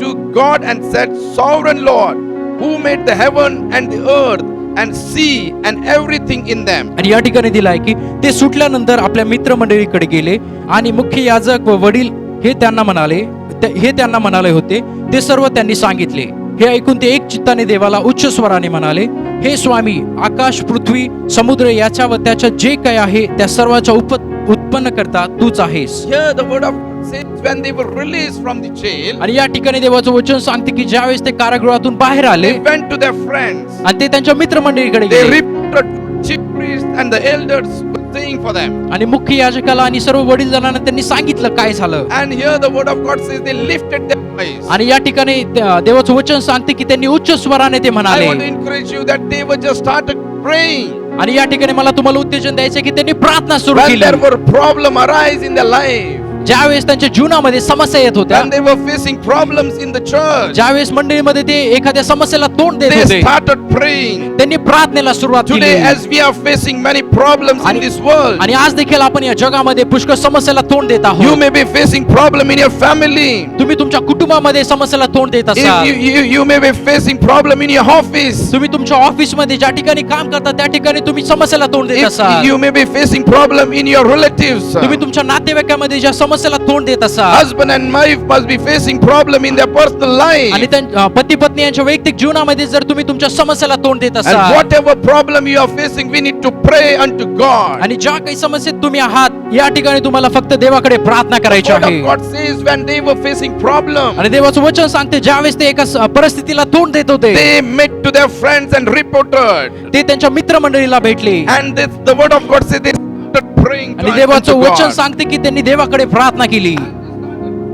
to God and said, Sovereign Lord, who made the heaven and the earth and sea and everything in them. आणि या ठिकाणी दिलाय की ते सुटल्यानंतर आपल्या मित्रमंडळीकडे गेले आणि मुख्य याजक व वडील हे त्यांना म्हणाले होते ते सर्व त्यांनी सांगितले. हे ऐकून ते एक चित्ताने देवाला उच्च स्वराने म्हणाले, हे स्वामी, आकाश, पृथ्वी, समुद्र याच्या व त्याच्या जे काही आहे त्या सर्वाचा उत्पन्न करता तूच आहेस. Here the word of God says when they were released from the jail, आणि या ठिकाणी देवाचं वचन सांगते की ज्यावेळेस ते कारागृहातून बाहेर आले they went to their friends. आणि ते त्यांच्या मित्रमंडळीकडे They गेले reported chief priests and the elders were saying for them. आणि मुख्य याजकाला आणि सर्व वडीलजनांना त्यांनी सांगितलं काय झालं. And here the word of God says they lifted their voice. आणि या ठिकाणी देवाचं वचन सांगते की त्यांनी उच्च स्वराने ते I म्हणाले. want to encourage you that they were just started praying. आणि या ठिकाणी मला तुम्हाला उत्तेजन द्यायचं की त्यांनी प्रार्थना सुरू When केली. there were problem arise in their life, ज्यावेळेस त्यांच्या जीवनामध्ये समस्या येत होत्या, when they were facing problems in the church, ज्यावेळेस मंडळीमध्ये ते एखाद्या समस्येला तोंड देत they होते, started praying. त्यांनी प्रार्थनेला सुरुवात केली. Today, as we are facing many problems in this world, आणि आज देखील आपण या जगामध्ये पुष्कळ समस्येला तोंड देत you आहोत. may be facing problem in your family. तुम्ही तुमच्या कुटुंबामध्ये समस्येला तोंड देत असाल. You may be facing problem in your office. तुम्ही तुमच्या ऑफिसमध्ये ज्या ठिकाणी काम करता त्या ठिकाणी तुम्ही समस्येला तोंड देत असाल. You may be facing problem in your relatives. तुम्ही तुमच्या नातेवाईकामध्ये ज्या समस्या समस्येला तोंड देत असाल Husband and wife must be facing problem in their personal आणि life. पती पत्नी यांच्या वैयक्तिक जीवनामध्ये जर तुम्ही तुमच्या समस्येला तोंड देत And असाल whatever problem you are facing, we need to pray unto God. आणि ज्या काही समस्येत तुम्ही आहात या ठिकाणी तुम्हाला फक्त देवाकडे प्रार्थना करायची Word आहे of God says when they were facing problem, आणि देवाचं वचन सांगते ज्यावेळेस ते एका परिस्थितीला तोंड देत होते they met to their friends and reported. ते त्यांच्या मित्रमंडळीला भेटले And this, the word of God says they started praying आणि to देवाचं unto वचन God, सांगते की त्यांनी देवाकडे प्रार्थना केली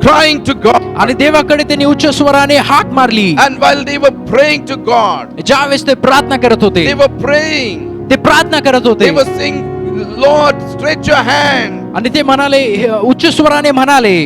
crying to God. आणि देवाकडे त्यांनी उच्च स्वराने हाक मारली And while they were praying to God, ज्यावेळेस ते प्रार्थना करत होते they were praying. ते प्रार्थना करत होते They were saying, Lord, stretch your hand. आणि ते म्हणाले उच्च स्वराने म्हणाले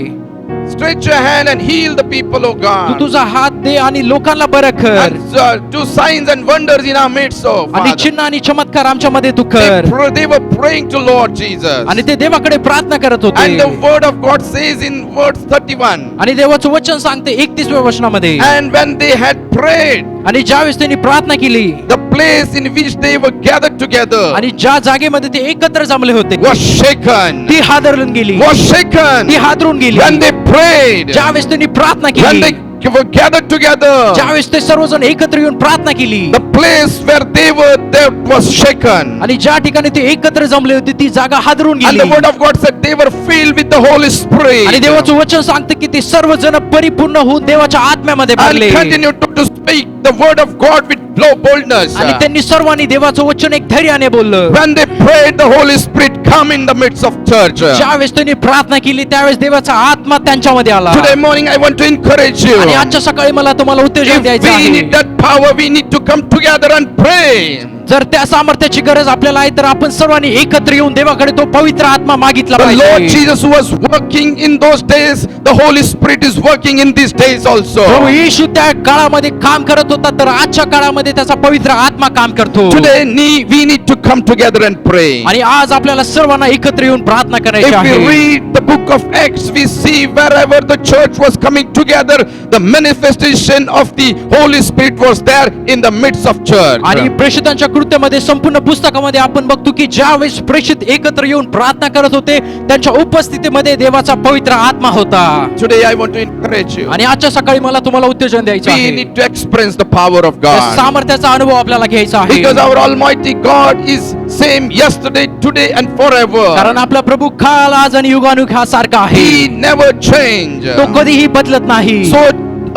Stretch your hand and heal the people, O तू God. तुझा हात दे आणि लोकांना बरं कर And do signs and wonders in our midst, O आणि Father. चिन्ह आणि चमत्कार आमच्या मध्ये तू कर They were praying to Lord Jesus. आणि ते देवाकडे प्रार्थना करत And होते the word of God says in verse 31, आणि देवाचं वचन सांगते 31व्या वचनामध्ये and when they had prayed, आणि ज्यावेळेस त्यांनी प्रार्थना केली the place in which they were gathered together आणि ज्या जागेमध्ये ते एकत्र जमले होते was shaken. ती हादरून गेली Was shaken. ती हादरून गेली When they prayed, ज्यावेळेस त्यांनी प्रार्थना when केली they were gathered together, ज्यावेळेस ते सर्वजण एकत्र येऊन प्रार्थना केली the place where they were there was shaken. आणि ज्या ठिकाणी ते एकत्र जमले होते ती जागा हादरून And the गेली word of God said they were filled with the Holy आणि Spirit देवाचं वचन सांगते की ते सर्वजण परिपूर्ण होऊन देवाच्या आत्म्यामध्ये and भरले continued to speak the word of God with boldness. आणि त्यांनी सर्वांनी देवाचं वचन एक धैर्याने बोललं When they prayed, the Holy Spirit come in the midst of church. ज्यावेळेस त्यांनी प्रार्थना केली त्यावेळेस देवाचा आत्मा त्यांच्यामध्ये आला Today morning I want to encourage you. आणि आजच्या सकाळी मला तुम्हाला उत्तेजन If द्यायचं we need आहे that power, we need to come together and pray. जर त्या सामर्थ्याची गरज आपल्याला आहे तर आपण सर्वांनी एकत्र येऊन देवाकडे तो पवित्र आत्मा मागितला The Lord पाहिजे Jesus was working in those days. The Holy Spirit is working in these days also. प्रभू येशू त्या काळामध्ये काम करत होता तर आजच्या काळामध्ये त्याचा पवित्र आत्मा काम करतो Today we need to come together and pray. आणि आज आपल्याला सर्वांना एकत्र येऊन प्रार्थना करायची If we आहे read the book of Acts, we see wherever the church was coming together, the manifestation of the Holy Spirit was there in the midst of church. आणि प्रेषितांच्या कृत्यामध्ये संपूर्ण पुस्तकामध्ये आपण बघतो की ज्यावेळेस प्रेषित एकत्र येऊन प्रार्थना करत होते त्यांच्या उपस्थितीमध्ये देवाचा पवित्र आत्मा होता Today I want to encourage you. आणि आजच्या सकाळी मला तुम्हाला उत्तेजन द्यायचं We आहे need to experience the power of त्या God. सामर्थ्याचा अनुभव आपल्याला घ्यायचा आहे Because our Almighty God is same yesterday, today and forever. कारण आपला प्रभू काल आज आणि युगानुग हा सारखा आहे He never changed. तो कधीही बदलत नाही So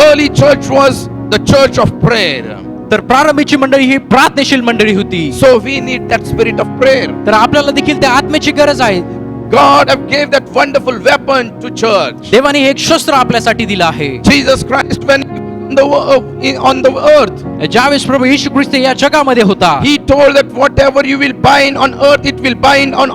early church was the church of prayer. तर प्रारंभीची मंडळी ही प्रार्थनेशील मंडळी होती So we need that spirit of prayer. तर आपल्याला देखील त्या आत्म्याची गरज आहे God have gave that wonderful weapon to church. देवाने हे एक शस्त्र आपल्यासाठी दिलं आहे Jesus Christ when he on the earth, ज्यावेळेस प्रभू येशू ख्रिस्त या जगामध्ये होता he told that whatever you will bind on earth, it will bind on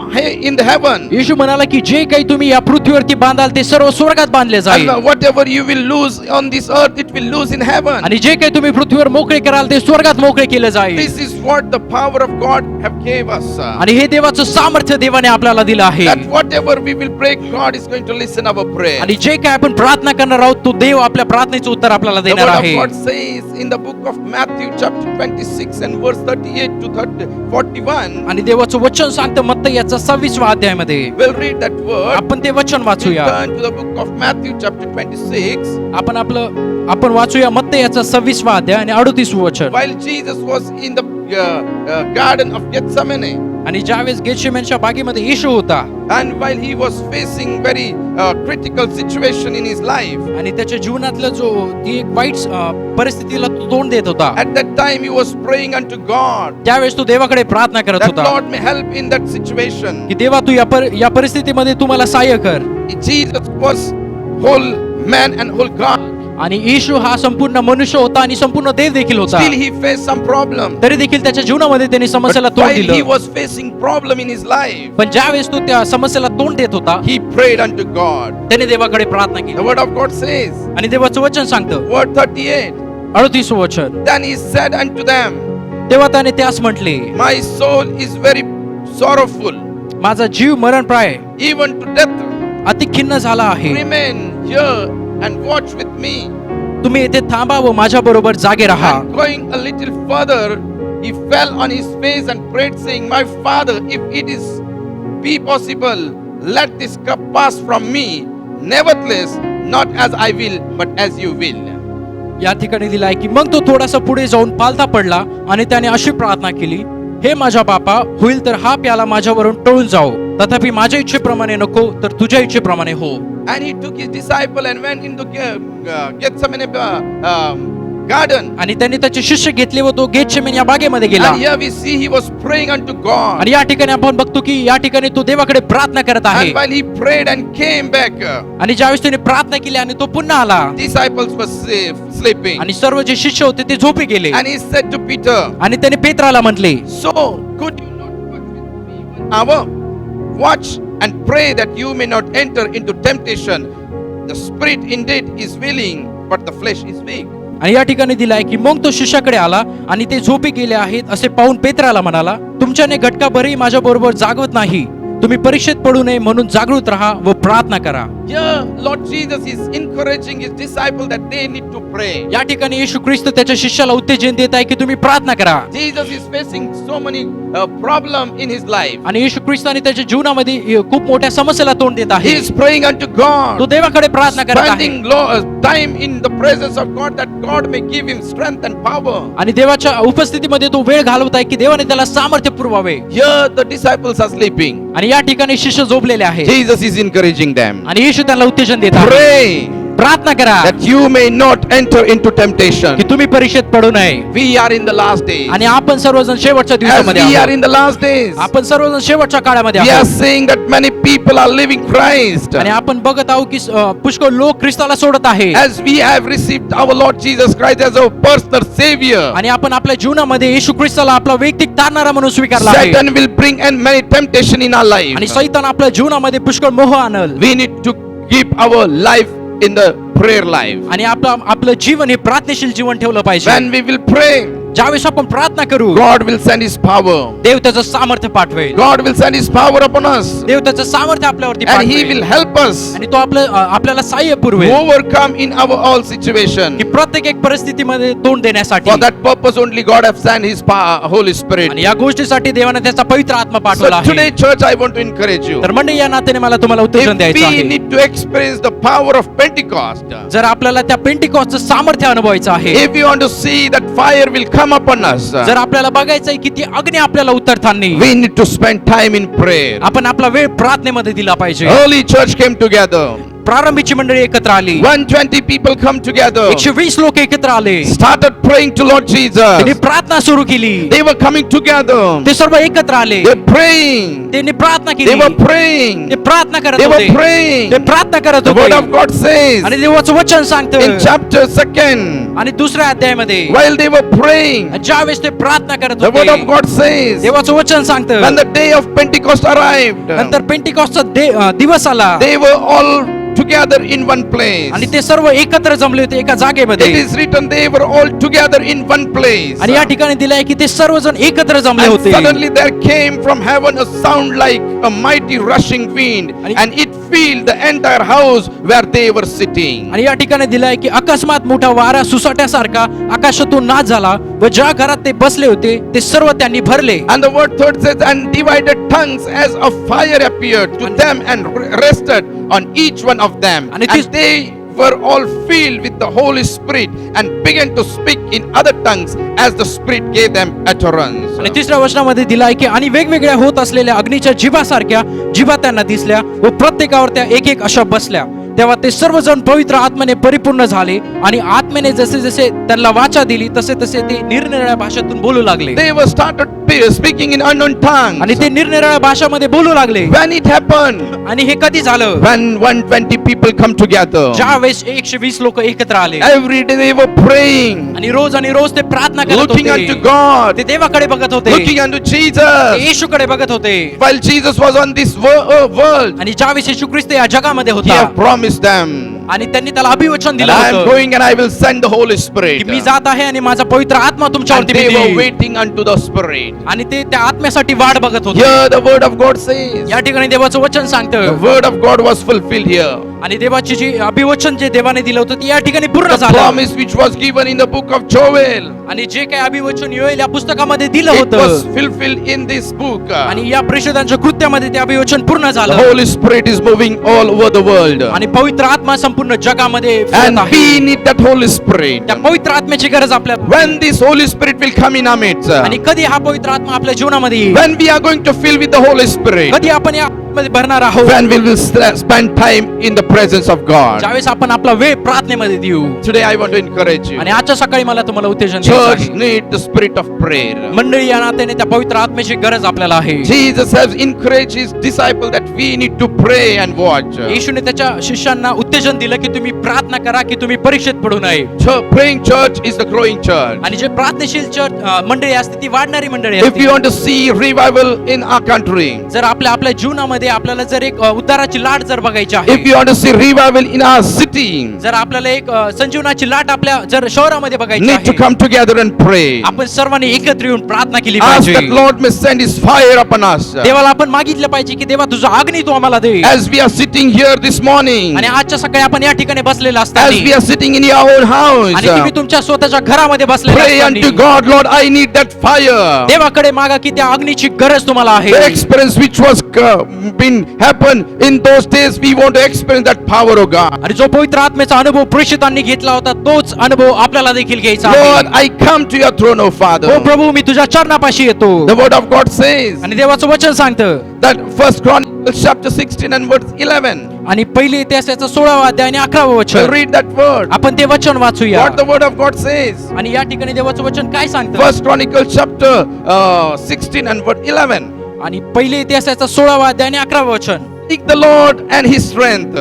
in the heaven. येशू म्हणाला की जे काही तुम्ही या पृथ्वीवरती बांधाल ते सर्व स्वर्गात बांधले जाईल And whatever you will lose on this earth, it will lose in heaven. आणि जे काही तुम्ही पृथ्वीवर मोकळे कराल ते स्वर्गात मोकळे केले जाईल This is what the power of God have gave us. आणि हे देवाचं सामर्थ्य देवाने आपल्याला दिलं आहे That whatever we will pray, God is going to listen our prayer. आणि जे काही आपण प्रार्थना करणार आहोत तो देव आपल्या प्रार्थनेचं उत्तर आपल्याला The देणार word of आहे God says in the book of Matthew chapter 26 and verse 38 to 41. आणि देवाचं वचन सांगतं मत्ती याचा 26व्या अध्यायामध्ये We'll read that word. आपण ते वचन वाचूया Turn to the book of Matthew chapter 26. आपण वाचूया मत्ती याचा 26वा अध्याय आणि 38व वचन While Jesus was in the garden of Gethsemane, आणि ज्यावेळेस गेतशेमनच्या बागेमध्ये येशू होता and while he was facing very critical situation in his life, आणि त्याच्या जीवनातलं जो ती एक वाईट परिस्थितीला तो तोंड देत होता at that time he was praying unto God त्यावेळेस तो देवाकडे प्रार्थना करत that होता Lord may help in that situation. की देवा तू या परिस्थितीमध्ये तू मला सहाय्य कर Jesus was whole man and whole God. आणि येशू हा संपूर्ण मनुष्य होता आणि संपूर्ण देव देखील होता Still he faced some problem. तरी देखील त्याच्या जीवनामध्ये त्यांनी समस्येला But तोंड while he दिलं was facing problem in his life, पण ज्यावेळेस तो त्या समस्येला तोंड देत होता he prayed unto God. त्याने देवाकडे प्रार्थना The केली word of God says, आणि देवाचं वचन सांगतं word 38, 38व वचन then he said unto them, तेव्हा त्याने त्यास म्हटले my soul is very sorrowful, माझा जीव मरणप्राय even to death. अति खिन्न झाला आहे Remain here and watch with me. तुम्ही येथे थांबा व माझ्या बरोबर जागे राहा And going a little further, he fell on his face and prayed, saying, my father, if it is be possible, let this cup pass from me. Nevertheless, not as I will, but as you will. या ठिकाणी दिला आहे की मग तो थोडासा पुढे जाऊन पालथा पडला आणि त्याने अशी प्रार्थना केली, हे माझ्या बापा, होईल तर हा प्याला माझ्यावरून टळून जाओ, तथापि माझ्या इच्छेप्रमाणे नको तर तुझ्या इच्छेप्रमाणे हो. And he took his disciple and went into Gethsemane garden. आणि त्यांनी त्याचे शिष्य घेतले व तो गेतशेमने या बागेमध्ये गेला. And here we see he was praying unto God. आणि या ठिकाणी आपण बघतो की या ठिकाणी तो देवाकडे प्रार्थना करत आहे. And while he prayed and came back, आणि ज्यावेळेस त्याने प्रार्थना केली आणि तो पुन्हा आला disciples were sleeping. आणि सर्व जे शिष्य होते ते झोपी गेले. And he said to Peter, आणि त्याने पेत्राला म्हटले, so could you not watch with me 1 hour? Watch and pray that you may not enter into temptation. The spirit indeed is willing, but the flesh is weak. आणि या ठिकाणी दिलाय की मग तो शिष्याकडे आला आणि ते झोपी गेले आहेत असे पाहून पेत्राला म्हणाला, तुमच्याने घटका भरही माझ्या बरोबर जागवत नाही, तुम्ही परीक्षेत पडू नये म्हणून जागृत राहा व प्रार्थना करा. Here Lord Jesus is encouraging his disciple that they need to pray. या ठिकाणी येशू ख्रिस्त त्याच्या शिष्याला उत्तेजन देत आहे की तुम्ही प्रार्थना करा. Jesus is facing so many problem in his life. आणि येशू ख्रिस्ताने त्याच्या जीवनामध्ये खूप मोठ्या समस्येला तोंड देत He आहे. is praying unto God, तो देवाकडे प्रार्थना करत आहे spending time in the presence of God that God may give him strength and power. आणि देवाच्या उपस्थितीमध्ये तो वेळ घालवत आहे की देवाने त्याला सामर्थ्य पुरवावे. Here the disciples are sleeping. आणि या ठिकाणी शिष्य झोपलेले आहेत Jesus is encouraging them. आणि येशू त्यांना उत्तेजन देत आहे, Pray प्रार्थना करा that you may not enter into temptation. की तुम्ही परीक्षेत पडू नये. We are in the last days. आणि आपण सर्वजण शेवटच्या As दिवसामध्ये we are आहोत. in the last days, आपण सर्वजण शेवटच्या काळामध्ये we are आहोत. seeing that many people are living Christ. आणि आपण बघत आहोत की पुष्कळ लोक ख्रिस्ताला सोडत आहेत. As we have received our Lord Jesus Christ as our personal Savior, आणि आपण आपल्या जीवनामध्ये येशू ख्रिस्ताला आपला वैयक्तिक तारणारा म्हणून स्वीकारला आहे. Satan will bring and many temptation in our life. आणि सैतान आपल्या जीवनामध्ये पुष्कळ मोह आणल. We need to keep our life in the prayer life. आणि आपलं जीवन हे प्रार्थनेशील जीवन ठेवलं पाहिजे. When we will pray, ज्यावेळेस आपण प्रार्थना करू, God will send His power. देव त्याचं सामर्थ्य पाठवेल. God will send His power upon us, देव त्याचं सामर्थ्य आपल्यावरती and He पाठवेल. will help us आणि तो आपल्याला सहाय्य to पुरवेल overcome in our all situation. की प्रत्येक एक परिस्थितीमध्ये तोंड देण्यासाठी. For that purpose only God have sent His Holy Spirit. आणि या गोष्टीसाठी देवाने त्याचा पवित्र आत्मा So पाठवला today, आहे. church, I want to encourage you. तर मंडळी, या नात्याने मला तुम्हाला उत्तेजन If द्यायचं we आहे. need to experience the power of Pentecost, जर आपल्याला त्या पेंटिकॉस्टचं सामर्थ्य अनुभवायचं आहे, if we want to see that fire will come upon us, जर आपल्याला बघायचंय की ती अग्नी आपल्याला उतरताना, we need to spend time in prayer. आपण आपला वेळ प्रार्थनेमध्ये दिला पाहिजे. Early church came together. प्रारंभीची मंडळी एकत्र आली. 120 people come together. 120 लोक एकत्र आले. Started praying to Lord त्यांनी Jesus. प्रार्थना सुरू केली. They were coming together. ते सर्व एकत्र आले. They were praying. त्यांनी प्रार्थना They केली. were praying. ते प्रार्थना करत They were होते. praying. ते प्रार्थना करत The word of होते. God says आणि देवाचं वचन in सांगतं chapter 2, आणि दुसऱ्या अध्यायामध्ये while they were praying, ज्यावेळेस ते प्रार्थना करत the word of होते, God says, देवाचं वचन when सांगतं, the day of Pentecost arrived, नंतर पेंटिकॉस्टचा दिवस आला they were all together in one place. आणि ते सर्व एकत्र जमले होते एका It जागेमध्ये. is written they were all together in one place. आणि या ठिकाणी दिलंय की ते सर्वजण एकत्र जमले And होते. suddenly there came from heaven a sound like a mighty rushing wind, and it filled the entire house where they were sitting. आणि या ठिकाणी दिलंय की अकस्मात मोठा वारा सुसाट्यासारखा आकाशातून नाच झाला व ज्या घरात ते बसले होते ते सर्व त्यांनी भरले. And the word third says, and divided tongues as of fire appeared to them and rested on each one of them. And it And is- they were all filled with the Holy Spirit and began to speak in other tongues as the Spirit gave them utterance. आणि तिसऱ्या वचनामध्ये दिलाय की आणि वेगवेगळ्या होत असलेल्या अग्नीच्या जिभासारख्या जिभा त्यांना दिसल्या व प्रत्येकावर त्या एक एक अशा बसल्या. तेव्हा ते सर्वजण पवित्र आत्म्याने परिपूर्ण झाले आणि आत्म्याने जसे जसे त्यांना वाचा दिली तसे तसे ते निरनिराळ्या भाषेतून बोलू लागले. They were started speaking in unknown tongues. आणि ते निरनिराळ्या भाषामध्ये बोलू लागले. When it happened, आणि हे कधी झालं? when 120 people come together, ज्यावेळेस 120 लोक एकत्र आले every day they were praying, आणि रोज ते प्रार्थना करत looking unto होते. God, ते देवाकडे बघत होते. looking unto ते Jesus. येशूकडे बघत होते. While Jesus was on this world, आणि ज्यावेळेस येशू ख्रिस्त या जगामध्ये He होता have promised them, आणि त्यांनी त्याला अभिवचन and दिलं I am होतं going and I will send the Holy की Spirit. मी जात आहे आणि माझा पवित्र आत्मा And तुमच्यावरती they were येईल. waiting unto the Spirit. आणि ते त्या आत्म्यासाठी वाट बघत होते. Here the word of God says, या ठिकाणी देवाचं वचन the सांगतं word of God was fulfilled here. आणि देवाची जी अभिवचन जे देवाने दिलं होतं ते या ठिकाणी पूर्ण The झालं. promise which was given in the book of Joel, आणि जे काही अभिवचन योएल या पुस्तकामध्ये दिलं it was होतं fulfilled in this book. आणि या प्रेषितांच्या कृत्यामध्ये ते अभिवचन पूर्ण The झालं. Holy Spirit is moving all over the world. आणि पवित्र आत्मा संपूर्ण जगामध्ये फिरत And आहे. we need that Holy Spirit. त्या पवित्र आत्म्याची गरज आपल्याला. When this Holy Spirit will come in our midst, आणि कधी हा पवित्र आत्मा आपल्या जीवनामध्ये येईल, when we are going to fill with the Holy Spirit, कधी आपण या आत्म्यामध्ये भरणार आहोत, when we will spend time in the presence of God. ज्यावेळेस आपण आपला वेळ प्रार्थनेमध्ये देऊ. Today I want to encourage you. आणि आजच्या सकाळी मला तुम्हाला उत्तेजन द्यायचं Church आहे. need the spirit of prayer. मंडळी या नात्याने त्या पवित्र आत्म्याची गरज आपल्याला आहे. Jesus has encouraged his disciple that we need to pray and watch. येशूने त्याच्या शिष्यांना उत्तेजन दिलं की तुम्ही प्रार्थना करा की तुम्ही परीक्षेत पडू नये. Praying church is the growing church. आणि जे प्रार्थनाशील मंडळी असते ती वाढणारी मंडळी If असते. we want to see revival in our country, जर आपल्या जीवनामध्ये आपल्याला जर एक उद्धाराची लाट जर बघायची आहे, if we want to see revival in our city, जर आपल्याला एक संजीवनाची लाट आपल्या जर शहरामध्ये बघायची need to आहे, come together and pray. आपण सर्वांनी एकत्र येऊन प्रार्थना केली Ask पाहिजे. that Lord may send his fire upon us. देवाला आपण मागितलं पाहिजे की देवा तुझा अग्नी तू आम्हाला दे. As we are sitting here this morning, आणि आजच्या सकाळी आपण या ठिकाणी बसलेला as we असताना are sitting in your own house, आणि तुम्ही तुमच्या स्वतःच्या घरामध्ये बसलेला pray unto असताना God, Lord, I need that fire. देवाकडे मागा की त्या अग्नीची गरज तुम्हाला आहे. The experience which was been happen in those days, we want to experience that power of God. आणि जो पवित्र आत्म्याचा अनुभव प्रेषितांनी घेतला होता तोच अनुभव आपल्याला देखील घ्यायचा Lord, आहे. I come to your throne, O Father. हो प्रभू मी तुझ्या चरणापाशी येतो. The word of God says आणि देवाचं वचन सांगतं that First Chronicles chapter 16 and verse 11. आणि पहिले इतिहासाचा 16वा अध्याय आणि 11वा So वचन read that word. आपण ते वचन वाचूया. What the word of God says. आणि या ठिकाणी देवाचं वचन काय सांगतं. First Chronicles chapter 16 and verse 11. आणि पहिले इतिहासाचा 16वा अध्याय आणि 11वा वचन. Seek the Lord and his strength.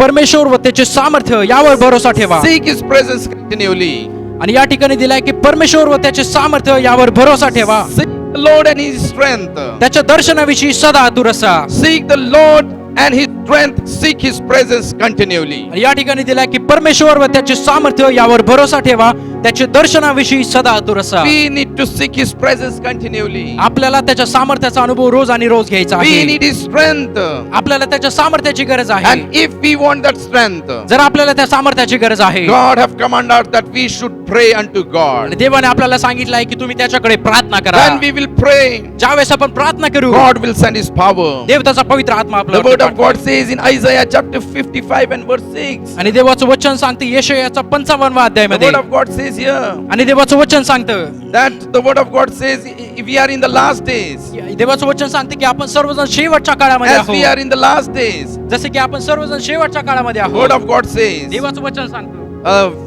परमेश्वर व त्याचे सामर्थ्य यावर भरोसा ठेवा. Seek his presence continually. आणि या ठिकाणी दिलाय की परमेश्वर व त्याचे सामर्थ्य यावर भरोसा ठेवा. Seek the Lord and his strength. त्याच्या दर्शनाविषयी सदा आतुर असा. Seek the Lord and his strength. Seek his presence continually. आणि या ठिकाणी दिलाय की परमेश्वर व त्याचे सामर्थ्य यावर भरोसा ठेवा. त्याचे दर्शनाविषयी सदा आतुर असा. We need to seek his presence continually. आपल्याला त्याच्या सामर्थ्याचा अनुभव रोज आणि रोज घ्यायचा We आहे. need his strength. आपल्याला त्याच्या सामर्थ्याची गरज आहे. And if we want that strength, जर आपल्याला त्या सामर्थ्याची गरज आहे, God have commanded that we should pray unto आणि God. देवाने आपल्याला सांगितलं आहे की तुम्ही त्याच्याकडे प्रार्थना करा. When we will pray, ज्यावेळेस आपण प्रार्थना करू, God will send his power. देव त्याचा पवित्र आत्मा The word आपल्याला of God says in Isaiah chapter 55 and verse 6. आणि देवाचं वचन सांगते यशायाचा 55वा अध्याय The मध्ये. word of God says here आणि देवाचं वचन सांगतं, that the word of God says if we are in the last days, देवाचं वचन सांगते की आपण सर्वजण शेवटच्या काळामध्ये as we आहोत. are in the last days, जसे की आपण सर्वजण शेवटच्या काळामध्ये the word आहोत. of God says, देवाचं वचन सांगतं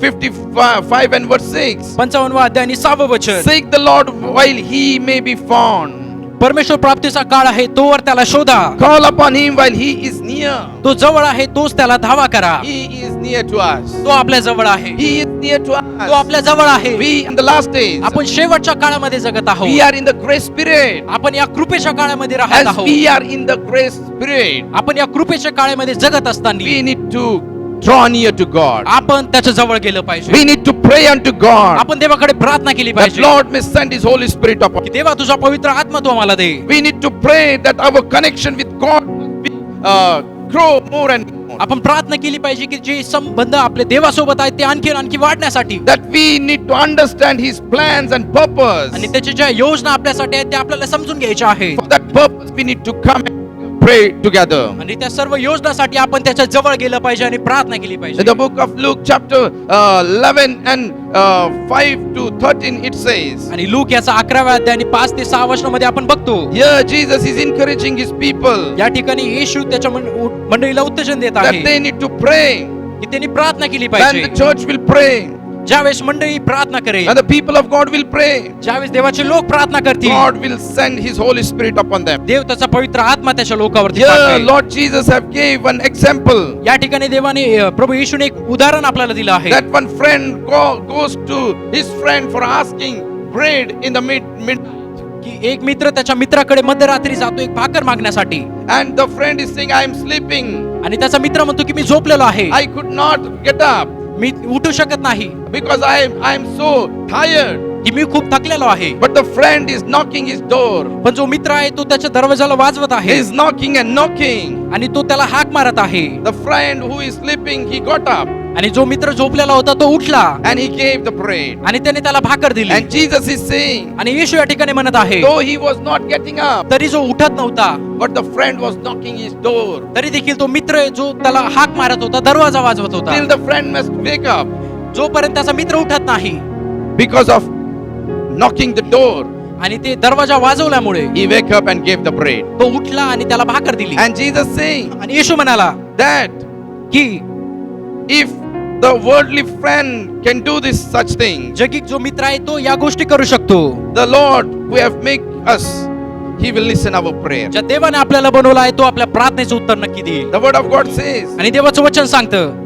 55 and verse 6, 55वा अध्याय आणि 6वं वचन. seek the Lord while he may be found. परमेश्वर प्राप्तीचा काळ आहे तोवर त्याला शोधा. Call upon him while he is near. तो जवळ आहे तोच त्याला धावा करा. He is near to us. तो आपल्या जवळ आहे. He is near to तो us. आपल्या जवळ आहे. We in the last days, आपण शेवटच्या काळामध्ये जगत we आहोत. are in the grace period. आपण या कृपेच्या काळामध्ये राहत As आहोत. we are in the grace period, आपण या कृपेच्या काळामध्ये जगत असताना we need to draw near to God. आपण त्याच्या जवळ गेलं पाहिजे. We need to pray unto God आपण देवाकडे प्रार्थना केली that पाहिजे Lord may send his Holy Spirit upon. की देवा तुझा पवित्र आत्मा तू आम्हाला दे. We need to pray that our connection with God will grow more and more. आपण प्रार्थना केली पाहिजे की जे संबंध आपले देवासोबत आहेत ते आणखी वाढण्यासाठी. That we need to understand his plans and purpose. आणि त्याच्या ज्या योजना आपल्यासाठी आहेत त्या आपल्याला समजून घ्यायच्या आहेत. For that purpose we need to come and pray together. आणि त्या सर्व योजनासाठी आपण त्याच्या जवळ गेलं पाहिजे आणि प्रार्थना केली In पाहिजे. the book of Luke chapter 11 and 5 to 13 it says, आणि लूक याचा 11व्या अध्याय आणि 5 ते 6 वचनामध्ये आपण बघतो. here Jesus is encouraging his people या ठिकाणी येशू त्याच्या मंडळीला उत्तेजन देत that आहे they need to pray. की त्यांनी प्रार्थना केली When पाहिजे. the church will pray ज्यावेळेस मंडळी प्रार्थना करेल, and the people of God will pray, ज्यावेळेस देवाचे लोक प्रार्थना करतील, God will send his Holy Spirit upon them. देव त्याचा पवित्र आत्मा त्याच्या लोकांवरती Here पाठवेल. Lord Jesus have gave one example या ठिकाणी देवाने प्रभू येशूने एक उदाहरण आपल्याला दिलं आहे. that one friend goes to his friend for asking bread in the midnight, की एक मित्र त्याच्या मित्राकडे मध्यरात्री जातो एक भाकर मागण्यासाठी. and the friend is saying I am sleeping, आणि त्याचा मित्र म्हणतो की मी झोपलेलो आहे, I could not get up मी उठू शकत नाही, because I am so tired. की मी खूप थकलेलो आहे. But the friend is knocking his door. पण जो मित्र आहे तो त्याच्या दरवाजाला वाजवत He आहे is knocking and knocking. आणि तो त्याला हाक मारत आहे. The friend who is sleeping, he got up आणि जो मित्र झोपलेला होता तो उठला and he gave the bread. आणि त्याने त्याला भाकर दिली. And Jesus is saying, आणि येशू या ठिकाणी म्हणत आहे, though he was not getting up, तरी जो उठत नव्हता but the friend was knocking his door. तरी देखील तो मित्र जो त्याला हाक मारत होता दरवाजा वाजवत होता. Till the friend must wake up जोपर्यंत त्याचा मित्र उठत नाही because of knocking the door. आणि ते दरवाजा वाजवल्यामुळे He wake up and gave the bread. तो उठला आणि त्याला भाकर दिली. And Jesus saying आणि येशू म्हणाला that की if the worldly friend can do this such thing, जगिक जो मित्र आहे तो या गोष्टी करू शकतो. the Lord who have made us, he will listen our prayer. ज्या देवाने आपल्याला बनवला आहे तो आपल्या प्रार्थनेचं उत्तर नक्की देईल. The word of God says, आणि देवाचं वचन सांगतं,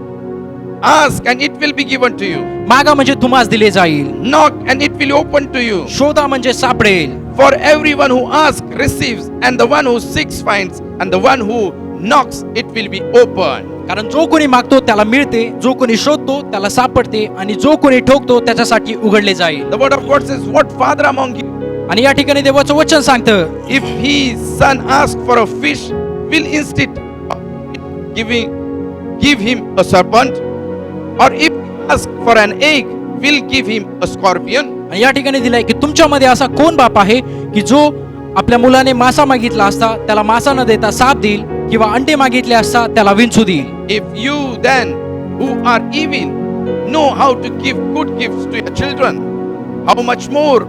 ask and it will be given to you. मागा म्हणजे तुम्हास दिले जाईल, Knock and it will open to you. शोधा म्हणजे सापडेल. For everyone who asks receives, and the one who seeks finds, and the one who knocks it will be open. कारण जो कोणी मागतो त्याला मिळते, जो कोणी शोधतो त्याला सापडते आणि जो कोणी ठोकतो त्याच्यासाठी उघडले जाईल. The word of God says, what father among you, आणि या ठिकाणी देवाचं वचन सांगतं, if his son asks for a fish, will instead give him a serpent? Or if he asks for an egg, will give him a scorpion? आणि या ठिकाणी दिलाय की तुमच्यामध्ये असा कोण बाप आहे की जो आपल्या मुलाने मासा मागितला असता त्याला मासा न देता साप देईल, किंवा अंडे मागितले असता त्याला विंचू देईल. If you then, who are evil, know how to give good gifts to your children, how much more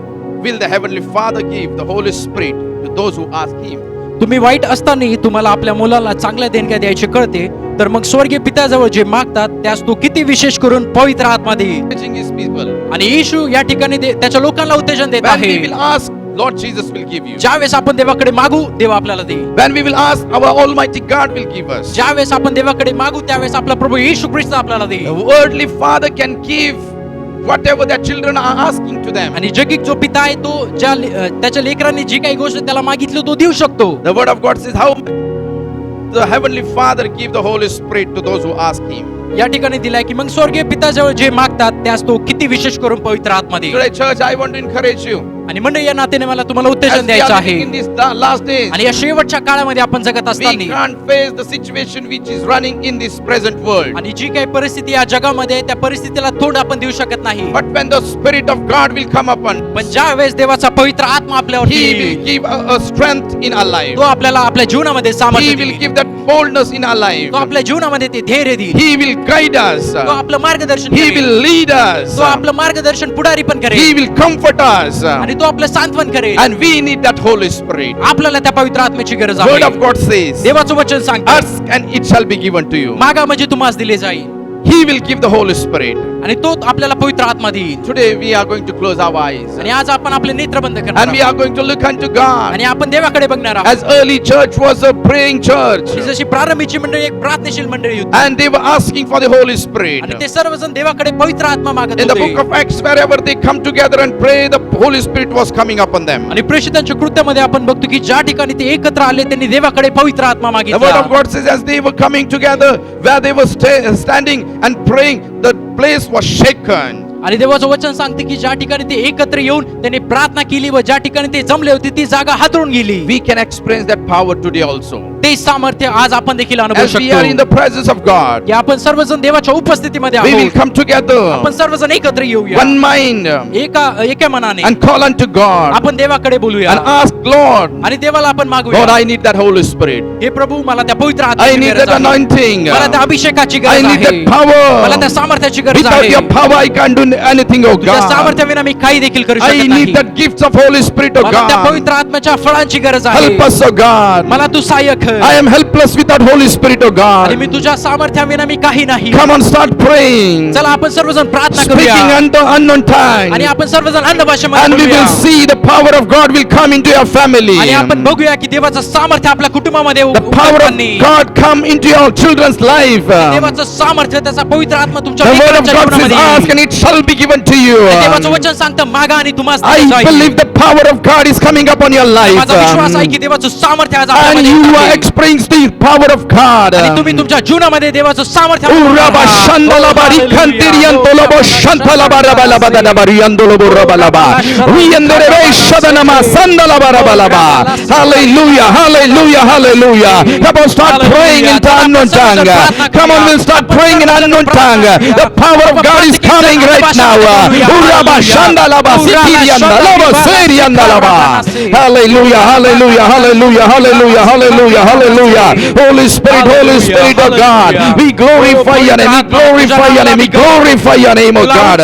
will the heavenly Father give the Holy Spirit to those who ask him? तुम्ही white असतानाही तुम्हाला आपल्या मुलाला चांगल्या देणग्या द्यायचे कळते, तर मग स्वर्गीय पित्याजवळ जे मागतात त्यास तो किती विशेष करून पवित्र आत्मा देईल. Teaching his people. आणि येशू या ठिकाणी त्याच्या लोकांना उत्तेजन देत When we आहे. will ask, Lord Jesus will give you. ज्यावेळेस आपण देवाकडे मागू देव आपल्याला देईल. When we will ask, our Almighty God will give us. ज्यावेळेस आपण देवाकडे मागू त्यावेळेस आपला प्रभू येशू ख्रिस्त आपल्याला The देईल. worldly father can give whatever their children are asking to them. आणि जगिक जो पिता आहे तो त्याच्या लेकरांनी जी काही गोष्ट त्याला मागितली तो देऊ शकतो. The word of God says how the heavenly Father give the Holy Spirit to those who ask him. या ठिकाणी दिलाय की मग स्वर्गीय पिताजवळ जे मागतात त्यास तो किती विशेष करून पवित्र आत्मा देईल. Today, church, I want to encourage you. आणि मंडळी या नात्याने मला तुम्हाला As उत्तेजन we द्यायचं are आहे. living in these last days, आणि या शेवटच्या काळामध्ये आपण जगत we असताना can't face the situation which is running in this present world. आणि जी काही परिस्थिती या जगामध्ये आहे त्या परिस्थितीला तोंड आपण देऊ शकत नाही. But when the Spirit of God will come upon, पण ज्या वेळेस देवाचा पवित्र आत्मा आपल्यावर He येईल, will give a strength in our life. तो आपल्याला आपल्या जीवनामध्ये सामर्थ्य He will देईल. give that boldness in our life. तो आपल्या जीवनामध्ये ते धैर्य देईल. He will guide us. तो आपलं मार्गदर्शन He करेल. will lead us. तो आपलं मार्गदर्शन पुढारी पण He करेल will comfort us. आणि तो आपलं सांत्वन करेल. And we need that Holy Spirit. आपल्याला त्या पवित्र आत्म्याची गरज Word of आहे. God says, देवाचं वचन सांगतं, ask and it shall be given to you. मागा म्हणजे तुम्हाला दिले जाईल He will give the Holy Spirit. आणि तो आपल्याला पवित्र आत्मा देईल. Today we are going to close our eyes. आणि आज आपण आपले नेत्र बंद करणार And we आहोत. are going to look unto God. आणि आपण देवाकडे बघणार आहोत. As early church was a praying church. ही जशी प्रारंभीची मंडळी एक प्रार्थनेशील मंडळी होती And they were asking for the Holy Spirit. आणि ते सर्वजण देवाकडे पवित्र आत्मा मागत In the book होते. of Acts, wherever they come together and pray, the Holy Spirit was coming upon them. आणि प्रेषितांच्या कृत्यामध्ये आपण बघतो की ज्या ठिकाणी ते एकत्र आले त्यांनी देवाकडे पवित्र आत्मा The word मागितला. of God says, as they were coming together, where they were standing and praying, the place was shaken. आणि देवाचं वचन सांगते की ज्या ठिकाणी ते एकत्र येऊन त्यांनी प्रार्थना केली व ज्या ठिकाणी ते जमले होते ती जागा हादरून गेली. We can experience that power today also. ते सामर्थ्य आज आपण देखील अनुभवू As we are in शकतो the presence of God, की आपण सर्वजण देवाच्या उपस्थितीमध्ये we will आहोत. come together, आपण सर्वजण एकत्र येऊया one mind, एका मनाने and call unto God आपण देवाकडे बोलूया and ask, Lord, आणि देवाला आपण Lord, मागूया, I need that Holy Spirit. हे प्रभू मला त्या पवित्र I आत्म्याची need गरज that आहे. anointing. मला त्या अभिषेकाची I गरज need आहे. that मला त्या power. सामर्थ्याची गरज Without आहे. your power, I can't do anything, oh त्या God. सामर्थ्याविना मी काही देखील करू I शकत नाही. need that gifts of Holy Spirit, oh मला त्या God. पवित्र आत्म्याच्या फळांची गरज आहे. Help us, oh God. मला तू सहाय्य कर. I am helpless without Holy Spirit, oh आणि मी God. तुझ्या सामर्थ्याविना मी काही नाही. Come on, start praying. चला आपण सर्वजण प्रार्थना Speaking करूया unto unknown आणि tongues. आपण सर्वजण अन्य भाषेमध्ये And we बोलूया. will see the power of God will come into your family. आणि आपण बघूया की देवाचं सामर्थ्य आपल्या कुटुंबामध्ये The power of उतरताना. God come into your children's life. The देवाचं सामर्थ्य त्याचा पवित्र आत्मा तुमच्या word of लेकरांच्या God says, जीवनामध्ये ask येईल. and it shall shall be given to you. आणि देवाचं वचन सांगतं मागा आणि तुम्हाला दिलं I जाईल. believe the power of God is coming upon your life. माझा विश्वास आहे की देवाचं सामर्थ्य आज And आपल्यामध्ये you येत are आहे. experiencing the power of God. आणि तुम्ही तुमच्या जीवनामध्ये देवाचं सामर्थ्य Uraba shandala bari kantirian tolobo shantala barabala badada bariandolo borabalaba. Riandere be shadanama sandala barabalaba. Hallelujah, hallelujah, hallelujah. Come on, start praying in unknown tongue. Come on, we'll start praying in unknown tongue. The power of God is coming right now. Uraba shandala ba sitiriandala ba seriandala ba. Hallelujah, hallelujah, hallelujah, hallelujah, hallelujah, hallelujah. Holy Spirit of God, we glorify your name, we glorify your name, we glorify your name, oh God.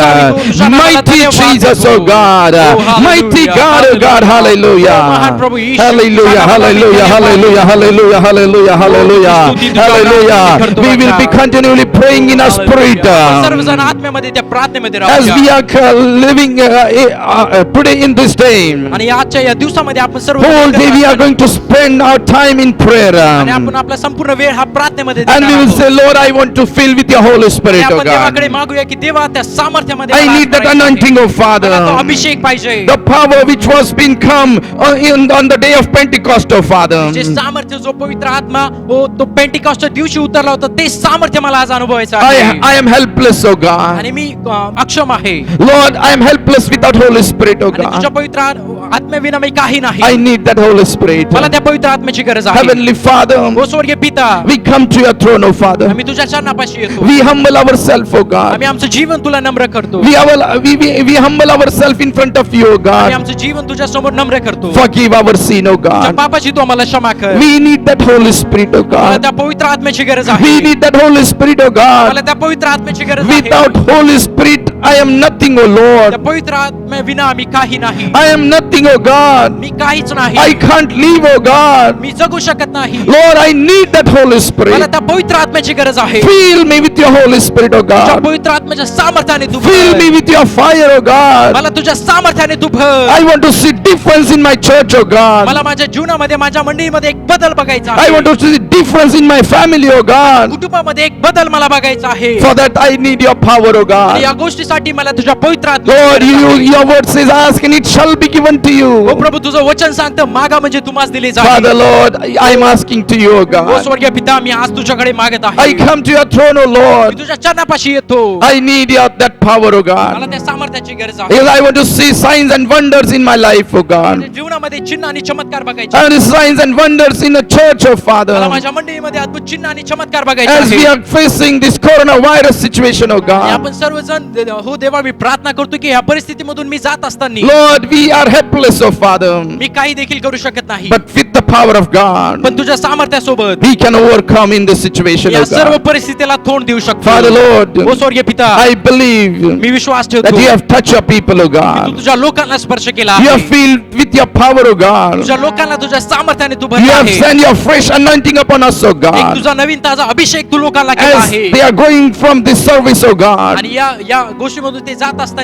Mighty Jesus, oh God, mighty God, oh God, hallelujah. Hallelujah, hallelujah, hallelujah, hallelujah, hallelujah, hallelujah, hallelujah. We will be continually praying in our spirit सर्वजण आत्म्यामध्ये त्या प्रार्थनेमध्ये as राहूया. we are living today in this day. आणि आजच्या या दिवसामध्ये आपण सर्व Whole day we are going to spend our time in prayer. आणि आपण आपला संपूर्ण वेळ हा प्रार्थनेमध्ये And we देणार will आहोत. say, Lord, I want to fill with your Holy आणि Spirit, oh आपण देवाकडे God. मागूया की देवा त्या सामर्थ्यामध्ये I मला need that आज anointing, oh मला तो Father. अभिषेक पाहिजे. The power which was been come on the day of Pentecost, oh Father. जे सामर्थ्य जो पवित्र आत्मा तो पेंटिकॉस्टच्या दिवशी उतरला होता ते सामर्थ्य मला आज अनुभवायचं आहे. I am helpless, oh God. आणि मी अक्षम आहे. Lord, I am helpless without Holy Spirit, oh आणि तुझ्या God. पवित्र आत्म्याविना मी काही नाही. I need that Holy Spirit. मला त्या पवित्र आत्म्याची गरज आहे. Heavenly Father, ओ स्वर्गीय पिता, we come to your throne, oh Father. आम्ही तुझ्या चरणापाशी येतो. We humble ourselves, oh God. आम्ही आमचं जीवन तुला नम्र करतो. We humble ourselves in front of you, oh आम्ही God. आमचं जीवन तुझ्या समोर नम्र करतो. Forgive our sin, oh तुझ्या God. पापाची तू आम्हाला क्षमा कर. We need that Holy Spirit, oh मला God. त्या पवित्र आत्म्याची गरज We आहे. need that Holy Spirit, oh मला God. त्या पवित्र आत्म्याची गरज आहे. Without Holy Spirit, I am nothing, oh त्या Lord. पवित्र आत्म्याविना आम्ही काही नाही. I am nothing, oh God. मी काहीच नाही. I can't live, oh God. मी जगू शकत नाही. Lord, I need that Holy मला Spirit. त्या पवित्र आत्म्याची गरज आहे. Fill me with your Holy Spirit, oh तुझ्या God. पवित्र आत्म्याच्या सामर्थ्याने तू Fill भर. me with your fire, oh God. मला तुझ्या सामर्थ्याने तू भर. I want to see difference in my church, oh God. मला माझ्या जीवनामध्ये माझ्या मंडळीमध्ये एक बदल बघायचा I आहे. want to see difference in my family, oh God. कुटुंबामध्ये एक बदल मला बघायचा आहे. For that I need your power, oh आणि या God. गोष्टीसाठी मला तुझ्या पवित्र Lord, your word says, ask and it shall be given to O you. प्रभू तुझं वचन सांगतं मागा म्हणजे तुम्हाला दिले Father, जाईल. Lord, I am asking to you, oh O God. स्वर्गीय पिता मी आज तुझ्याकडे मागत I आहे. come to your throne, oh me Lord. तुझ्या चरणापाशी येतो. I need that power, oh मला God. त्या सामर्थ्याची गरज आहे. Yes, I want to see signs and wonders in my life, oh God. माझ्या जीवनामध्ये चिन्ह आणि चमत्कार बघायचे. I want to see signs and wonders in the church, oh मला Father. माझ्या मंडळीमध्ये अद्भुत चिन्ह आणि चमत्कार बघायचे As we आहे. are facing this coronavirus situation, oh आणि God. आपण सर्वजण हो देवा मी प्रार्थना करतो की ह्या परिस्थितीमधून मी जात असताना Lord, we are helpless, oh Father. मी काही देखील करू शकत नाही. But with the power of God, पण तुझ्या सामर्थ्यासोबत we can overcome in this situation, या oh सर्व God. परिस्थितीला तोंड देऊ शकतो. Father, Lord, ओ स्वर्गीय पिता I believe मी विश्वास that ठेवतो you have touched your people, oh की तू God. तुझ्या लोकांना स्पर्श केला You आहे. have filled with your power, oh God. तुझ्या लोकांना तुझ्या सामर्थ्याने तू You भरला have आहे. sent your fresh anointing upon us, oh एक God. तुझा नवीन ताजा अभिषेक तू लोकांना केला As आहे. they are going from this service, oh God, आणि या गोष्टीमधून ते जात असताना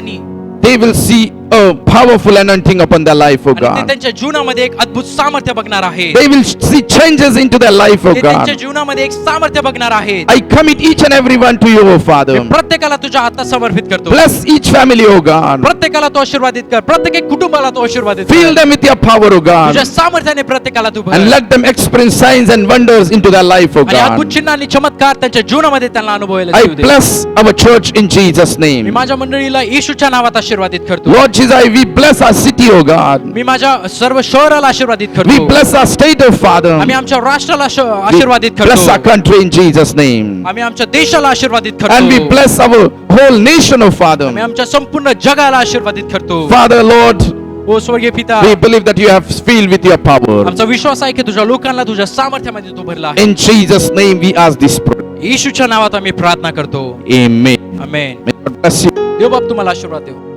they will see a powerful anointing upon their life, oh आणि ते God. त्यांच्या जीवनामध्ये एक अद्भुत सामर्थ्य बघणार आहे. They will see changes into their life, oh ते त्यांच्या God. जीवनामध्ये एक सामर्थ्य बघणार आहेत. I commit each and every one to you, oh Father. मी प्रत्येकाला तुझ्या हातात समर्पित करतो. Bless each family, oh God. प्रत्येकाला तो आशीर्वादित कर. प्रत्येक कुटुंबाला तो आशीर्वादित Fill कर. them with your power, oh God. तुझ्या सामर्थ्याने प्रत्येकाला तू भर. And let them experience signs and wonders into their life, oh आणि अद्भुत God. चिन्ह आणि चमत्कार त्यांच्या जीवनामध्ये त्यांना अनुभवायला I देऊ दे. bless our church in Jesus' me name. माझ्या मंडळीला येशूच्या नावात आशीर्वादित करतो. Lord Jesus, we bless our city, oh God. मी माझ्या सर्व शहराला आशीर्वादित We करतो. bless our state, oh Father. आम्ही आमच्या राष्ट्राला We आशीर्वादित bless our करतो. country in Jesus' name. आम्ही आमच्या देशाला आशीर्वादित And we करतो. bless our whole nation, oh आम्ही Father. आमच्या संपूर्ण जगाला आशीर्वादित करतो. Father, Lord, ओ स्वर्गीय पिता we believe that you have filled with your power. आमचा विश्वास आहे की तुझ्या लोकांना तुझ्या सामर्थ्यामध्ये तू भरला आहे. In Jesus' name we ask this prayer. येशूच्या नावात आम्ही प्रार्थना करतो. Amen. Amen. May God bless you. देव बाप तुम्हाला आशीर्वाद देव.